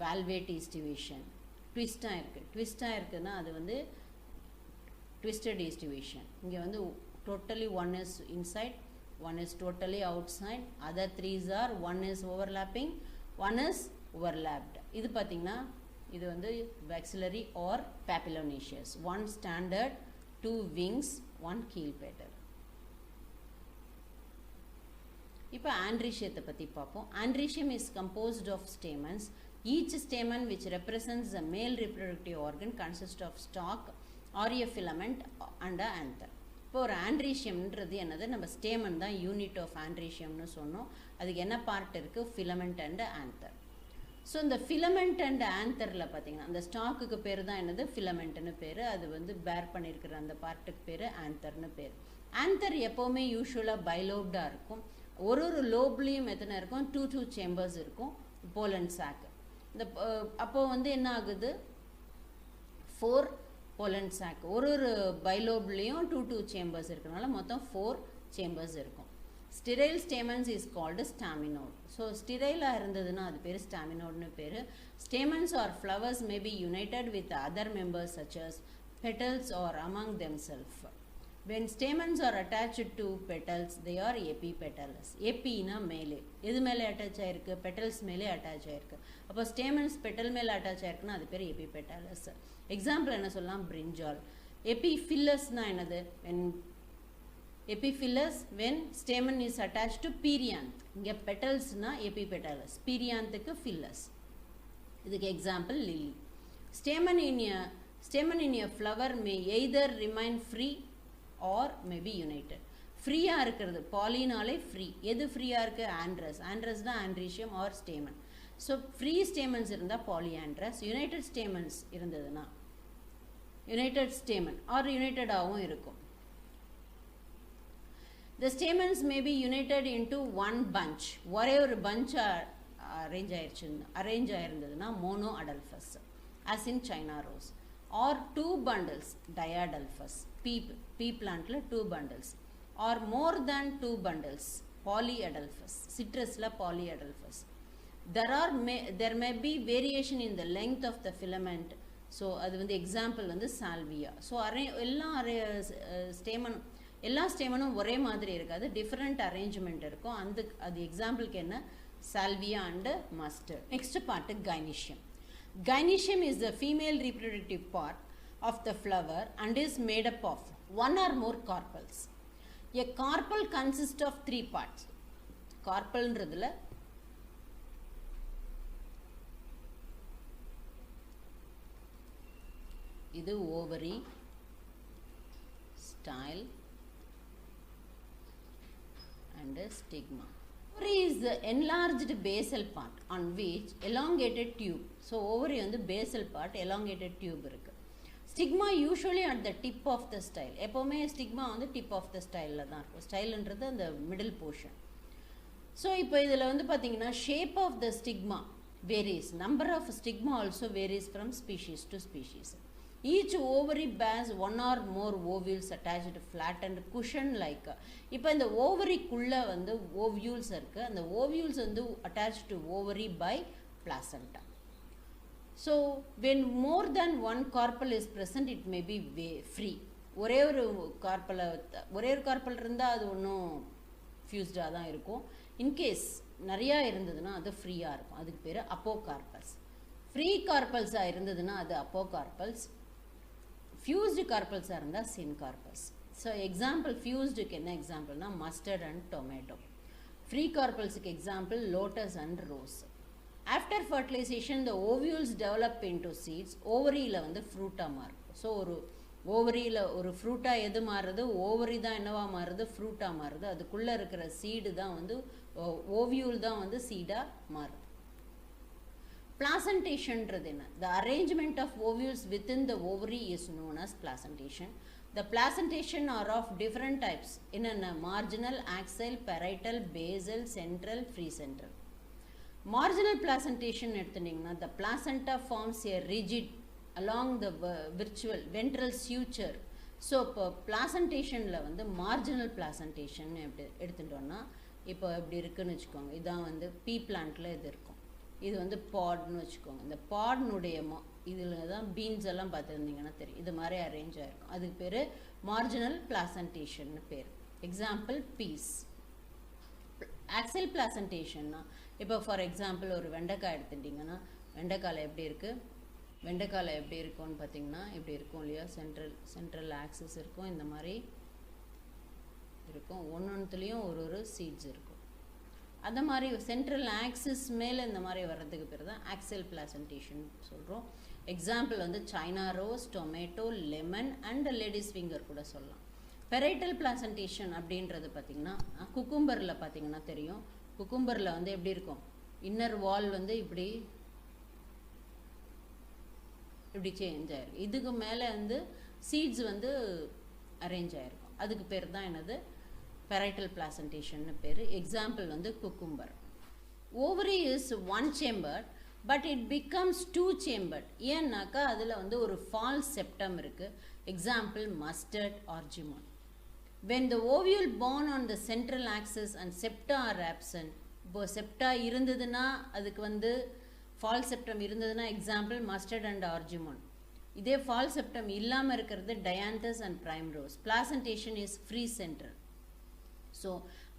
valvate estivation. ட்விஸ்டாக இருக்குது. ட்விஸ்டாக இருக்குதுன்னா அது வந்து twisted yeast division. இங்கே வந்து totally one is inside, one is totally outside, other threes are one is overlapping, one is overlapped. இது பார்த்தீங்கன்னா இது வந்து maxillary or papillonaceous. One standard, two wings, one keel petal. இப்போ andrecium பற்றி பார்ப்போம். Andrecium is composed of stamens. Each stamen which represents a male reproductive organ consists of stalk or a filament and a anther. இப்போ ஒரு andreciumன்றது என்னது, நம்ம stamen தான் unit of andreciumனு சொன்னோம். அதுக்கு என்ன பார்ட் இருக்குது, filament and anther. ஸோ இந்த filament and antherல பார்த்தீங்கன்னா அந்த ஸ்டாக்குக்கு பேர் தான் என்னது, filamentனு பேர். அது வந்து பேர் பண்ணியிருக்கிற அந்த பார்ட்டுக்கு பேர் antherனு பேர். anther எப்போவுமே யூஸ்வலாக பைலோப்டாக இருக்கும். ஒரு லோப்லேயும் எத்தனை இருக்கும், 2 சேம்பர்ஸ் இருக்கும் போலன் சாக். இந்த அப்போது வந்து என்ன ஆகுது, 4 போலன் சாக். ஒரு பைலோப்லேயும் 2 சேம்பர்ஸ் இருக்கிறனால மொத்தம் 4 சேம்பர்ஸ் இருக்கும். Sterile stamens is called staminode. So ஸ்டிரைலாக இருந்ததுன்னா அது பேர் ஸ்டாமினோட்னு பேர். Stamens are flowers may be united with other members such as petals or among themselves. When stamens are attached to petals, they are epipetalous. Epiனா மேலே, எது மேலே அட்டாச் ஆயிருக்கு, petals மேலே அட்டாச் ஆயிருக்கு. அப்போ ஸ்டேமன்ஸ் பெட்டல் மேலே அட்டாச் ஆயிருக்குன்னா அது பேர் எபிபெட்டாலஸ். எக்ஸாம்பிள் என்ன சொல்லலாம், பிரிஞ்சால். எபிஃபில்லஸ்னா என்னது, எபிஃபில்லஸ் when stamen is attached to perianth. இங்கே பெட்டல்ஸ்னா எபிபெட்டாலஸ், பீரியாந்துக்கு ஃபில்லஸ். இதுக்கு example lily. Stamen in a flower may either remain free or may be united. ஃப்ரீயாக இருக்கிறது பாலினாலே ஃப்ரீ. எது ஃப்ரீயாக இருக்குது, ஆண்ட்ரஸ். ஆண்ட்ரஸ் தான் androecium or stamen. So free stamens இருந்தால் பாலிஆண்ட்ரஸ். யுனைடெட் ஸ்டேமன்ஸ் இருந்ததுன்னா யுனைடெட் ஸ்டேமன் ஆர் யுனைட்டடாகவும் இருக்கும். The stamens may be united into one bunch. ஒரே ஒரு பஞ்ச் அரேஞ்ச் ஆயிருந்ததுன்னா monadelphous, as in China rose. Or 2 bundles, diadelphus. Pea plantல 2 bundles. Or more than 2 bundles, polyadelphus. Citrusல polyadelphus. There may be variation in the length of the filament. So அது வந்து example வந்து salvia. So எல்லா ஸ்டேமனும் ஒரே மாதிரி இருக்காது, different arrangement இருக்கும். அது எக்ஸாம்பிளுக்கு என்ன, salvia and mustard. Next part கைனீஷியம். Gynoecium is the female reproductive part of the flower and is made up of one or more carpels. A carpel consists of 3 parts. Carpelன்றதுல இது ovary, style and stigma. Ovary is the enlarged basal part on which elongated tube. So ovary வந்து basal part, elongated tube இருக்கு. Stigma usually at the tip of the style. எப்போவுமே stigma வந்து tip of the styleல தான் இருக்கும். ஸ்டைல்ன்றது அந்த middle portion. So இப்போ இதில் வந்து பார்த்தீங்கன்னா shape of the stigma varies. Number of stigma also varies from species to species. Each ovary bears one or more ovules attached flat and cushion like. இப்போ இந்த ஓவரிக்குள்ளே வந்து ஓவியூல்ஸ் இருக்குது. அந்த ஓவியூல்ஸ் வந்து attached to ovary by placenta. So when more than one carpel is present, it may be free. ஒரே ஒரு carpal இருந்தால் அது ஒன்றும் ஃபியூஸ்டாக தான் இருக்கும். இன்கேஸ் நிறையா இருந்ததுன்னா அது ஃப்ரீயாக இருக்கும். அதுக்கு பேர் அப்போகார்பல்ஸ். ஃப்ரீ கார்பல்ஸாக இருந்ததுன்னா அது அப்போகார்பல்ஸ். ஃபியூஸ்டு கார்பல்ஸாக இருந்தால் சின்கார்பல்ஸ். ஸோ எக்ஸாம்பிள் ஃபியூஸ்டுக்கு என்ன எக்ஸாம்பிள்னா மஸ்டர்ட் அண்ட் டொமேட்டோ. ஃப்ரீ கார்பல்ஸுக்கு example lotus and rose. After fertilization the ovules develop into seeds. ஓவரியில் வந்து ஃப்ரூட்டாக மாறும். ஸோ ஒரு ஓவரியில் ஒரு ஃப்ரூட்டாக எது மாறுறது, ஓவரி தான் என்னவா மாறுது, ஃப்ரூட்டாக மாறுது. அதுக்குள்ளே இருக்கிற சீடு தான் வந்து ஓவியூல் தான் வந்து சீடாக மாறுது. Placentation என்ன? The arrangement of ovules within the ovary is known as placentation. The placentation are of different types. என்னென்ன? Marginal, axial, parietal, basal, central, free central. Marginal placentation எடுத்துனீங்கன்னா the placenta forms a rigid along the ventral suture. So இப்போ பிளாசன்டேஷனில் வந்து marginal placentation எப்படி எடுத்துட்டோன்னா இப்போ எப்படி இருக்குன்னு வச்சுக்கோங்க. இதான் வந்து பீ பிளான்ட்டில் இது இருக்கும். இது வந்து பாட்னு வச்சுக்கோங்க. இந்த பாட்னுடைய இதில் தான் பீன்ஸ் எல்லாம் பார்த்துருந்தீங்கன்னா தெரியும், இது மாதிரி அரேஞ்ச் ஆகிருக்கும். அதுக்கு பேர் மார்ஜினல் பிளாசன்டேஷன் பேர். Example peas. ஆக்சல் பிளாசன்டேஷன்னா இப்போ ஃபார் எக்ஸாம்பிள் ஒரு வெண்டைக்காய் எடுத்துட்டிங்கன்னா வெண்டைக்காயில் எப்படி இருக்குது, வெண்டைக்காயில் எப்படி இருக்கும்னு பார்த்தீங்கன்னா இப்படி இருக்கும் இல்லையா, சென்ட்ரல் ஆக்சிஸ் இருக்கும், இந்த மாதிரி இருக்கும், ஒன்றுத்துலேயும் ஒரு சீட்ஸ் இருக்கும். அந்த மாதிரி சென்ட்ரல் ஆக்சிஸ் மேலே இந்த மாதிரி வர்றதுக்கு பேர் தான் ஆக்சல் பிளாசன்டேஷன் சொல்கிறோம். எக்ஸாம்பிள் வந்து China rose, tomato, lemon and ladies finger கூட சொல்லலாம். பெரைட்டல் பிளாசன்டேஷன் அப்படின்றது பார்த்திங்கன்னா குக்கும்பரில் பார்த்திங்கன்னா தெரியும், குக்கும்பரில் வந்து எப்படி இருக்கும், இன்னர் வால் வந்து இப்படி சேஞ்ச் ஆகிருக்கும், இதுக்கு மேலே வந்து சீட்ஸ் வந்து அரேஞ்ச் ஆகிருக்கும், அதுக்கு பேர் தான் என்னது பெரைட்டல் பிளாசன்டேஷன் பேர். எக்ஸாம்பிள் வந்து cucumber. Ovary is one chambered but it becomes two chambered. ஏன்னாக்கா அதில் வந்து ஒரு ஃபால்ஸ் செப்டம் இருக்குது. Example mustard argemone. when the ovule born on the central axis and septa are absent, இப்போ செப்டா இருந்ததுன்னா அதுக்கு வந்து ஃபால் செப்டம் இருந்ததுன்னா எக்ஸாம்பிள் மஸ்டர்ட் அண்ட் ஆர்ஜிமோன். இதே ஃபால் செப்டம் இல்லாமல் இருக்கிறது dianthus and primrose. Placentation is free central. So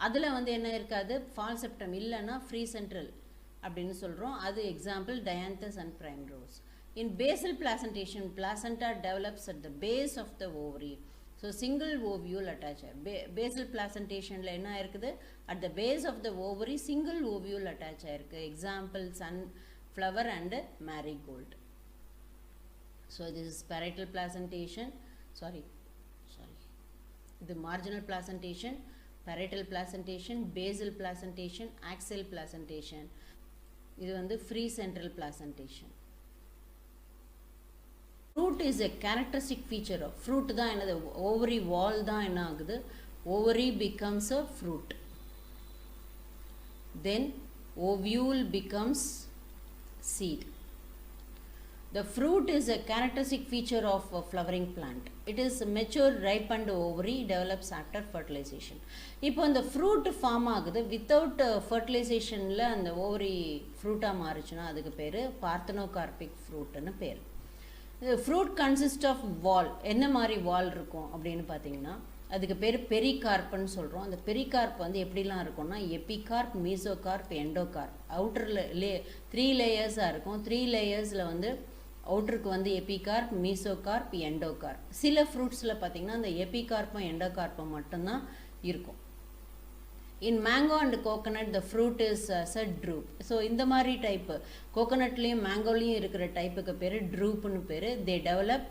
அதில் வந்து என்ன இருக்காது, ஃபால் செப்டம் இல்லைன்னா ஃப்ரீ சென்ட்ரல் அப்படின்னு சொல்கிறோம். அது example dianthus and primrose. In basal placentation placenta develops at the base of the ovary. So single ovule attach basal பிளாசன்டேஷனில் என்ன இருக்குது, at the base of the ovary single ovule attach ஆயிருக்கு. Example sunflower and marigold. So this is parietal placentation, sorry இது marginal placentation, parietal placentation, basal placentation, axile placentation. இது வந்து free central placentation. Fruit is a characteristic feature of fruit தான் என்னது, ovary wall தான் என்ன ஆகுது, ovary becomes a fruit, then ovule becomes seed. The fruit is a characteristic feature of a flowering plant. It is mature, ripened ovary develops after fertilization. இப்போ அந்த fruit form ஆகுது without ஃபர்டிலைசேஷனில் அந்த ovary ஃப்ரூட்டாக மாறுச்சுன்னா அதுக்கு பேர் பார்த்தனோகார்பிக் ஃப்ரூட்னு பேர். ஃப்ரூட் கன்சிஸ்ட் ஆஃப் வால். என்ன மாதிரி வால் இருக்கும் அப்படின்னு பார்த்தீங்கன்னா அதுக்கு பேர் பெரிகார்ப்னு சொல்கிறோம். அந்த பெரிகார்ப் வந்து எப்படிலாம் இருக்கும்னா எபிகார்ப், மீசோகார்ப், எண்டோகார்ப். அவுட்டரில் 3 லேயர்ஸாக இருக்கும். 3 லேயர்ஸில் வந்து அவுட்டருக்கு வந்து எபிகார்ப், மீசோகார்ப், எண்டோகார்ப். சில ஃப்ரூட்ஸில் பார்த்தீங்கன்னா அந்த எபிகார்ப்பும் எண்டோகார்ப்பும் மட்டும்தான் இருக்கும். In mango and coconut the fruit is a drupe. So இந்த மாதிரி டைப்பு கோகனட்லேயும் மேங்கோலையும் இருக்கிற டைப்புக்கு பேர் ட்ரூப்னு பேர். They develop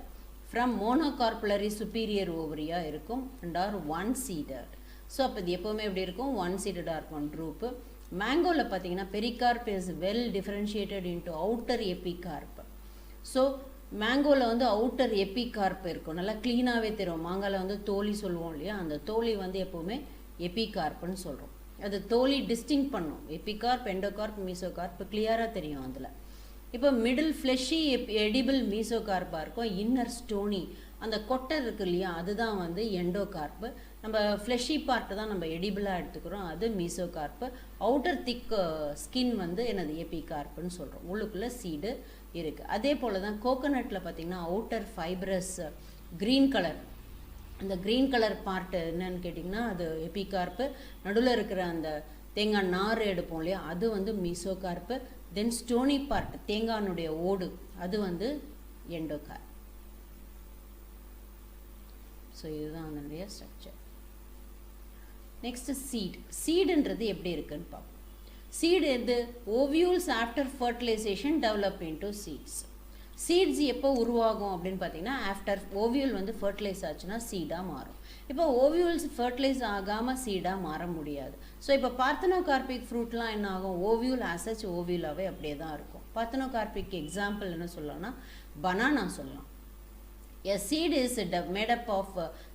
from monocarpellary superior ஓவரியாக இருக்கும் and are one seeded. So அப்போ இது எப்போவுமே எப்படி இருக்கும், ஒன் சீடடாக இருக்கும் ட்ரூப்பு. மேங்கோவில் பார்த்தீங்கன்னா pericarp is well differentiated into outer epicarp. So மேங்கோவில் வந்து அவுட்டர் எபிகார்ப் இருக்கும், நல்லா க்ளீனாகவே தெரியும். மாங்காயில் வந்து தோலி சொல்லுவோம் இல்லையா, அந்த தோலி வந்து எப்போவுமே எபிகார்ப்னு சொல்கிறோம். அது தோலி டிஸ்டிங் பண்ணும். எபிகார்ப், எண்டோகார்ப், மீசோகார்ப் கிளியராக தெரியும் அதில். இப்போ மிடில் ஃப்ளெஷி எடிபிள் மீசோகார்ப்பாக இருக்கும். இன்னர் ஸ்டோனி அந்த கொட்டை இருக்குது இல்லையா, அதுதான் வந்து எண்டோகார்ப்பு. நம்ம ஃப்ளெஷி பார்ட்டு தான் நம்ம எடிபிளாக எடுத்துக்கிறோம், அது மீசோகார்ப்பு. அவுட்டர் திக் ஸ்கின் வந்து என்னது எபிகார்ப்புன்னு சொல்கிறோம். உள்ளுக்குள்ளே சீடு இருக்குது. அதே போல் தான் கோகோனட்டில் பார்த்திங்கன்னா அவுட்டர் ஃபைப்ரஸ் க்ரீன் கலர், அந்த க்ரீன் கலர் பார்ட்டு என்னன்னு கேட்டிங்கன்னா அது எபிகார்ப்பு. நடுவில் இருக்கிற அந்த தேங்காய் நார் எடுப்போம் இல்லையா, அது வந்து மீசோகார்ப்பு. தென் ஸ்டோனி பார்ட், தேங்காயினுடைய ஓடு, அது வந்து எண்டோகார்ப். ஸோ இதுதான் அதனுடைய ஸ்ட்ரக்சர். Next seat. சீடுன்றது எப்படி இருக்குன்னு பார்ப்போம். சீடு எது, ovules after fertilisation develop into seeds. Seeds எப்போ உருவாகும் அப்படின்னு பார்த்தீங்கன்னா ஆஃப்டர் ஓவியூல் வந்து ஃபர்டிலைஸ் ஆச்சுன்னா சீடாக மாறும். இப்போ ஓவியூல்ஸ் ஃபர்டிலைஸ் ஆகாமல் சீடாக மாற முடியாது. ஸோ இப்போ பார்த்தனோகார்பிக் ஃப்ரூட்லாம் என்ன ஆகும், ஓவியூல் ஆசச் ஓவியூலாகவே அப்படியே தான் இருக்கும். பார்த்தனோகார்பிக் எக்ஸாம்பிள் என்ன சொல்லலாம்னா பனானா சொல்லலாம். A seed is made up of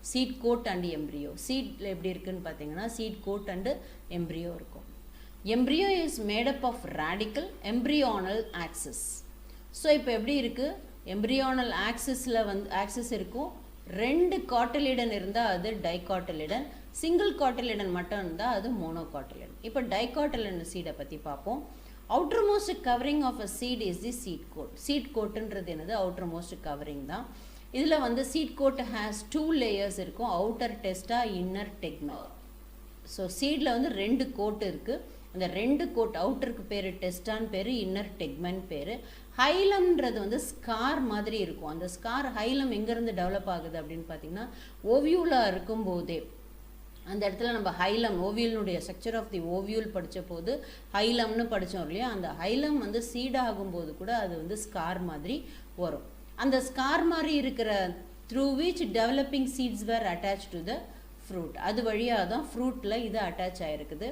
seed coat and embryo. Seed எப்படி இருக்குன்னு பார்த்தீங்கன்னா seed coat and embryo இருக்கும். Embryo is made up of radical embryonal axis. So இப்போ எப்படி இருக்குது, எம்ப்ரியோனல் ஆக்சிஸில் வந்து ஆக்சிஸ் இருக்கும். 2 காட்டிலிடன் இருந்தால் அது டைகாட்டிலிடன், சிங்கிள் காட்டிலிடன் மட்டும் இருந்தால் அது மோனோகாட்டிலிடன். இப்போ டைகாட்டிலிடன் சீடை பற்றி பார்ப்போம். outermost covering of a seed is the seed coat. Seed coat ன்றது என்னது outermost covering தான். இதுல வந்து seed coat has 2 layers இருக்கும், outer testa, inner tegmen. So சீடில் வந்து 2 கோட் இருக்குது. அந்த 2 கோட் அவுட்டருக்கு பேர் டெஸ்டான் பேர், இன்னர் டெக்மென் பேர். ஹைலம்ன்றது வந்து ஸ்கார் மாதிரி இருக்கும். அந்த ஸ்கார் ஹைலம் எங்கேருந்து டெவலப் ஆகுது அப்படின்னு பார்த்தீங்கன்னா ஓவியூலாக இருக்கும்போதே அந்த இடத்துல நம்ம ஹைலம் ஓவியலுடைய ஸ்ட்ரக்சர் ஆஃப் தி ஓவியூல் படித்த போது ஹைலம்னு படித்தோம் இல்லையா, அந்த ஹைலம் வந்து சீடாகும்போது கூட அது வந்து ஸ்கார் மாதிரி வரும். அந்த ஸ்கார் மாதிரி இருக்கிற through which developing seeds were attach to the fruit, அது வழியாக தான் ஃப்ரூட்டில் இது அட்டாச் ஆகிருக்குது.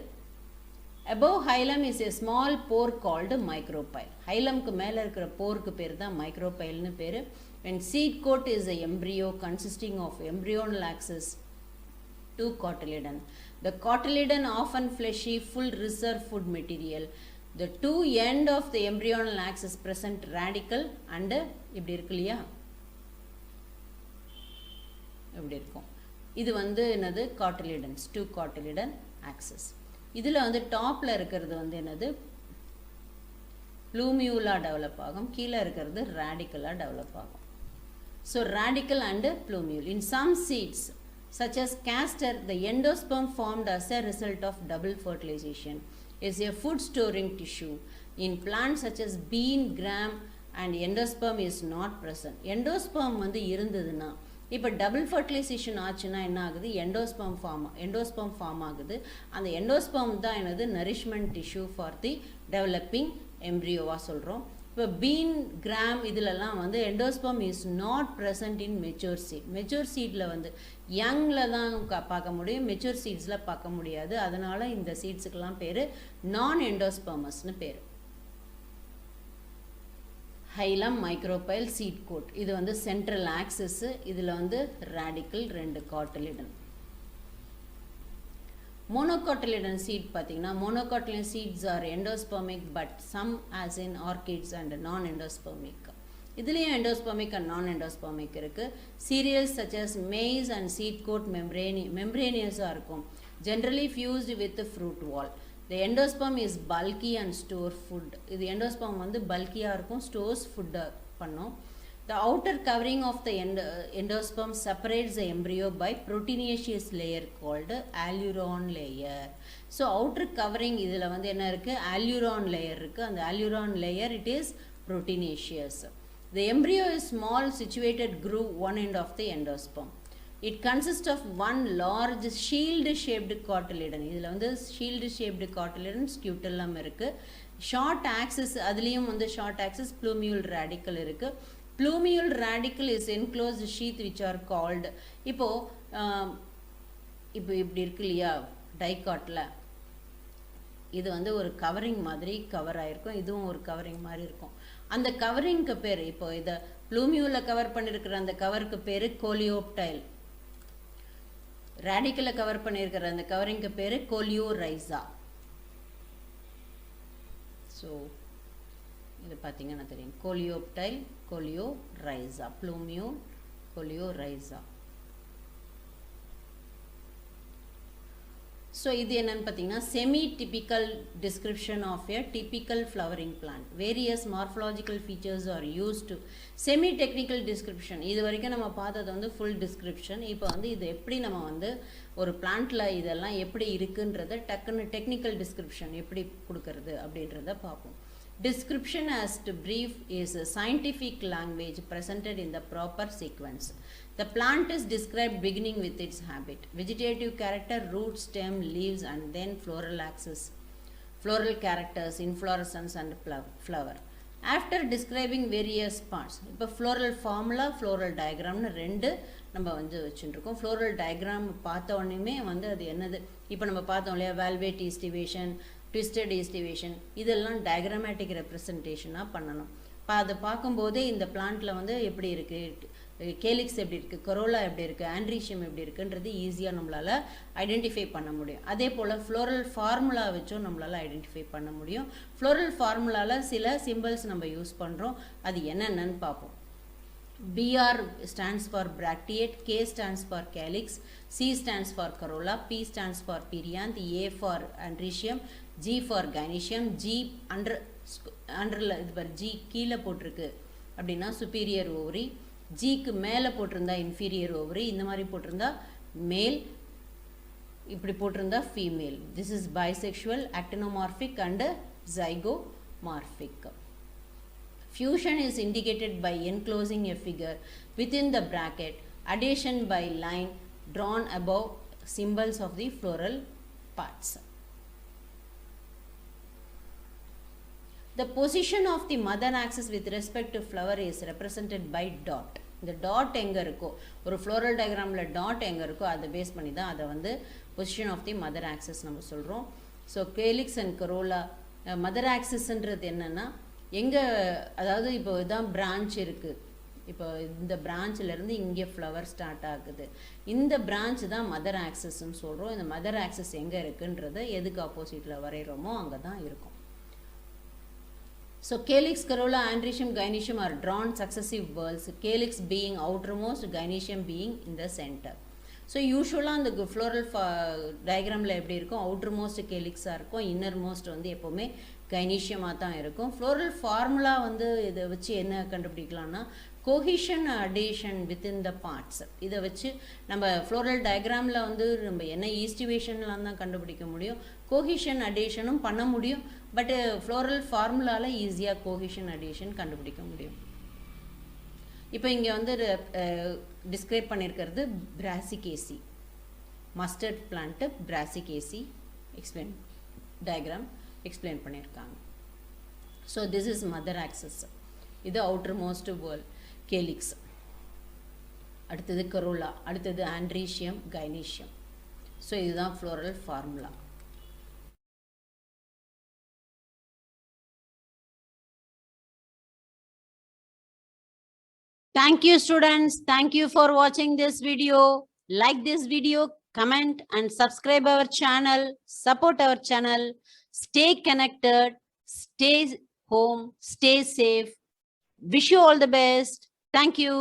above hilum is a small pore called micropyle. ஹைலம்க்கு மேலே இருக்கிற போருக்கு பேர் தான் மைக்ரோபைல்னு பேர். when seed coat is a embryo consisting of embryonal axis to cotyledon. The cotyledon often fleshy, full reserve food material. The two end of the embryonal axis present radical and இப்படி இருக்கு இல்லையா, இப்படி இருக்கும். இது வந்து என்னது cotyledons, two cotyledon axis. இதில் வந்து டாப்பில் இருக்கிறது வந்து என்னது ப்ளூமியூலாக டெவலப் ஆகும், கீழே இருக்கிறது ரேடிக்கலாக டெவலப் ஆகும். So radicle and plumule. In some seeds such as castor, the endosperm formed as a result of double fertilization is a food storing tissue. In plants such as bean, gram and endosperm is not present. endosperm வந்து இருந்ததுன்னா இப்போ double fertilisation ஆச்சுன்னா என்ன ஆகுது, endosperm form ஆகுது. அந்த endosperm தான் என்னது nourishment tissue for the developing எம்ப்ரியோவாக சொல்கிறோம். இப்போ பீன், கிராம் இதிலெல்லாம் வந்து endosperm is not present in mature seed. Mature சீடில் வந்து யங்கில் தான் பார்க்க முடியும், மெச்சூர் சீட்ஸில் பார்க்க முடியாது. அதனால் இந்த சீட்ஸுக்கெல்லாம் பேர் நான் எண்டோஸ்பெர்மஸ்னு பேர். Hilum, micropyle, seed coat. இது வந்து சென்ட்ரல் ஆக்சிஸ். இதில் வந்து ரேடிக்கல், 2 காட்டிலிடன். மோனோகாட்டிலிடன் சீட் பார்த்தீங்கன்னா monocotyledon seeds are endospermic but some as in orchids and non endospermic. இதுலேயும் எண்டோஸ்பெர்மிக் அண்ட் நான் எண்டோஸ்பெர்மிக் இருக்குது. Cereals such as maize and seed coat மெம்ப்ரேனியஸாக இருக்கும், generally fused with fruit wall. The endosperm is bulky and store food. இது endosperm வந்து பல்கியாக இருக்கும், stores ஃபுட்டை பண்ணும். The outer covering of the endosperm separates the embryo by proteinaceous layer called alluron layer. So outer covering இதில் வந்து என்ன இருக்குது, alluron layer இருக்குது. அந்த alluron layer it is proteinaceous. The embryo is small situated groove one end of the endosperm. It consists of one large shield shaped cotyledon. இதில் வந்து shield shaped cotyledon, scutellum இருக்குது. Short axis, அதுலேயும் வந்து short axis plumule radical இருக்குது. plumule radical is enclosed sheath which are called. இப்போ இப்படி இருக்கு இல்லையா டைகாட்டில், இது வந்து ஒரு கவரிங் மாதிரி கவர் ஆகிருக்கும், இதுவும் ஒரு கவரிங் மாதிரி இருக்கும். அந்த கவரிங்க்கு பேர், இப்போ இதை ப்ளூமியூலில் கவர் பண்ணியிருக்கிற அந்த கவருக்கு பேர் கோலியோப்டைல். ரேடிக்கலை கவர் பண்ணியிருக்கிற அந்த கவரிங்க்கு பேர் கோலியோரைசா. ஸோ இது பார்த்தீங்கன்னா தெரியும், கோலியோப்டைல், கோலியோரைசா, ப்ளூமியூல், கோலியோரைசா. ஸோ இது என்னன்னு பார்த்தீங்கன்னா semi typical description of a typical flowering plant. Various morphological features are use to semi technical description. இது வரைக்கும் நம்ம பார்த்தது வந்து ஃபுல் டிஸ்கிரிப்ஷன். இப்போ வந்து இது எப்படி நம்ம வந்து ஒரு பிளான்ட்டில் இதெல்லாம் எப்படி இருக்குன்றத டக்குன்னு டெக்னிக்கல் டிஸ்கிரிப்ஷன் எப்படி கொடுக்கறது அப்படின்றத பார்ப்போம். Description as to brief is a scientific language presented in the proper sequence. The plant is described beginning with its habit, vegetative character, root, stem, leaves and then floral axis, floral characters, inflorescence and flower. After describing various parts, இப்போ floral formula, floral diagram ரெண்டு நம்ம வந்து வச்சுருக்கோம். floral diagram பார்த்த உடனே வந்து அது என்னது, இப்போ நம்ம பார்த்தோம் இல்லையா valvate estivation, twisted estivation, இதெல்லாம் டயக்ராமேட்டிக் ரெப்ரசன்டேஷனாக பண்ணணும். அதை பார்க்கும்போதே இந்த பிளான்ட்டில் வந்து எப்படி இருக்குது, கேலிக்ஸ் எப்படி இருக்குது, கொரோலா எப்படி இருக்குது, ஆண்ட்ரீஷியம் எப்படி இருக்குன்றது ஈஸியாக நம்மளால் ஐடென்டிஃபை பண்ண முடியும். அதே போல் ஃப்ளோரல் ஃபார்முலா வச்சும் நம்மளால் ஐடென்டிஃபை பண்ண முடியும். ஃப்ளோரல் ஃபார்முலாவில் சில சிம்பிள்ஸ் நம்ம யூஸ் பண்ணுறோம், அது என்னென்னு பார்ப்போம். BR stands for bracteate, K stands for calyx, C stands for corolla, P stands for perianth, A for androecium, G for gynoecium, G அண்டர்ல இது பாரு G கீழே போட்டிருக்கு அப்படின்னா superior ovary, Gக்கு மேலே போட்டிருந்தா inferior ovary, இந்த மாதிரி போட்டிருந்தா மேல், இப்படி போட்டிருந்தா female. This is bisexual, actinomorphic and zygomorphic. Fusion is indicated by enclosing a figure within the bracket, adhesion by line drawn above symbols of the floral parts. The position of the mother axis with respect to flower is represented by dot. இந்த dot எங்க இருக்கோ, ஒரு floral diagramல dot எங்க இருக்கோ அதை base பண்ணி தான் அதை வந்து position of the mother axis நம்ம சொல்றோம். So calyx and corolla, mother axisன்றது என்னன்னா எங்க, அதாவது இப்போ இதான் பிரான்ச் இருக்கு, இப்போ இந்த பிரான்ச்ல இருந்து இங்கே ஃப்ளவர் ஸ்டார்ட் ஆகுது, இந்த பிரான்ச் தான் மதர் ஆக்சிஸ்ன்னு சொல்றோம். இந்த மதர் ஆக்சிஸ் எங்க இருக்குன்றது எதுக்கு ஆப்போசிட்ல வரைகிறோமோ அங்கே தான் இருக்கும். So calyx, corolla, androecium, gynoecium are drawn successive whorls, calyx being outermost, gynoecium being in the center. So யூஸ்வலாக அந்த ஃப்ளோரல் டயக்ராமில் எப்படி இருக்கும், அவுட்டர் மோஸ்ட் கேலிக்ஸாக இருக்கும், இன்னர் மோஸ்ட் வந்து எப்போவுமே கைனீஷியமாக தான் இருக்கும். ஃப்ளோரல் ஃபார்முலா வந்து இதை வச்சு என்ன கண்டுபிடிக்கலாம்னா கோஹிஷன் அடேஷன் வித்தின் த பார்ட்ஸ். இதை வச்சு நம்ம ஃப்ளோரல் டயக்ராமில் வந்து நம்ம என்ன ஈஸ்டிவேஷன்லாம் தான் கண்டுபிடிக்க முடியும், கோஹிஷன் அடேஷனும் பண்ண முடியும். பட் ஃப்ளோரல் ஃபார்முலாவில் ஈஸியாக கோஹிஷன் அடேஷன் கண்டுபிடிக்க முடியும். இப்போ இங்கே வந்து டிஸ்கிரைப் பண்ணியிருக்கிறது Brassicaceae, mustard plant Brassicaceae explain diagram explain பண்ணியிருக்காங்க. So this is mother axis, இது அவுட்டர் மோஸ்ட் வேர்ல் கேலிக்ஸ், அடுத்தது கரோலா, அடுத்தது ஆண்ட்ரீஷியம், கைனீஷியம். ஸோ இதுதான் floral formula. Thank you students. Thank you for watching this video. Like this video, comment and subscribe our channel. Support our channel. Stay connected. Stay home. Stay safe. Wish you all the best. Thank you.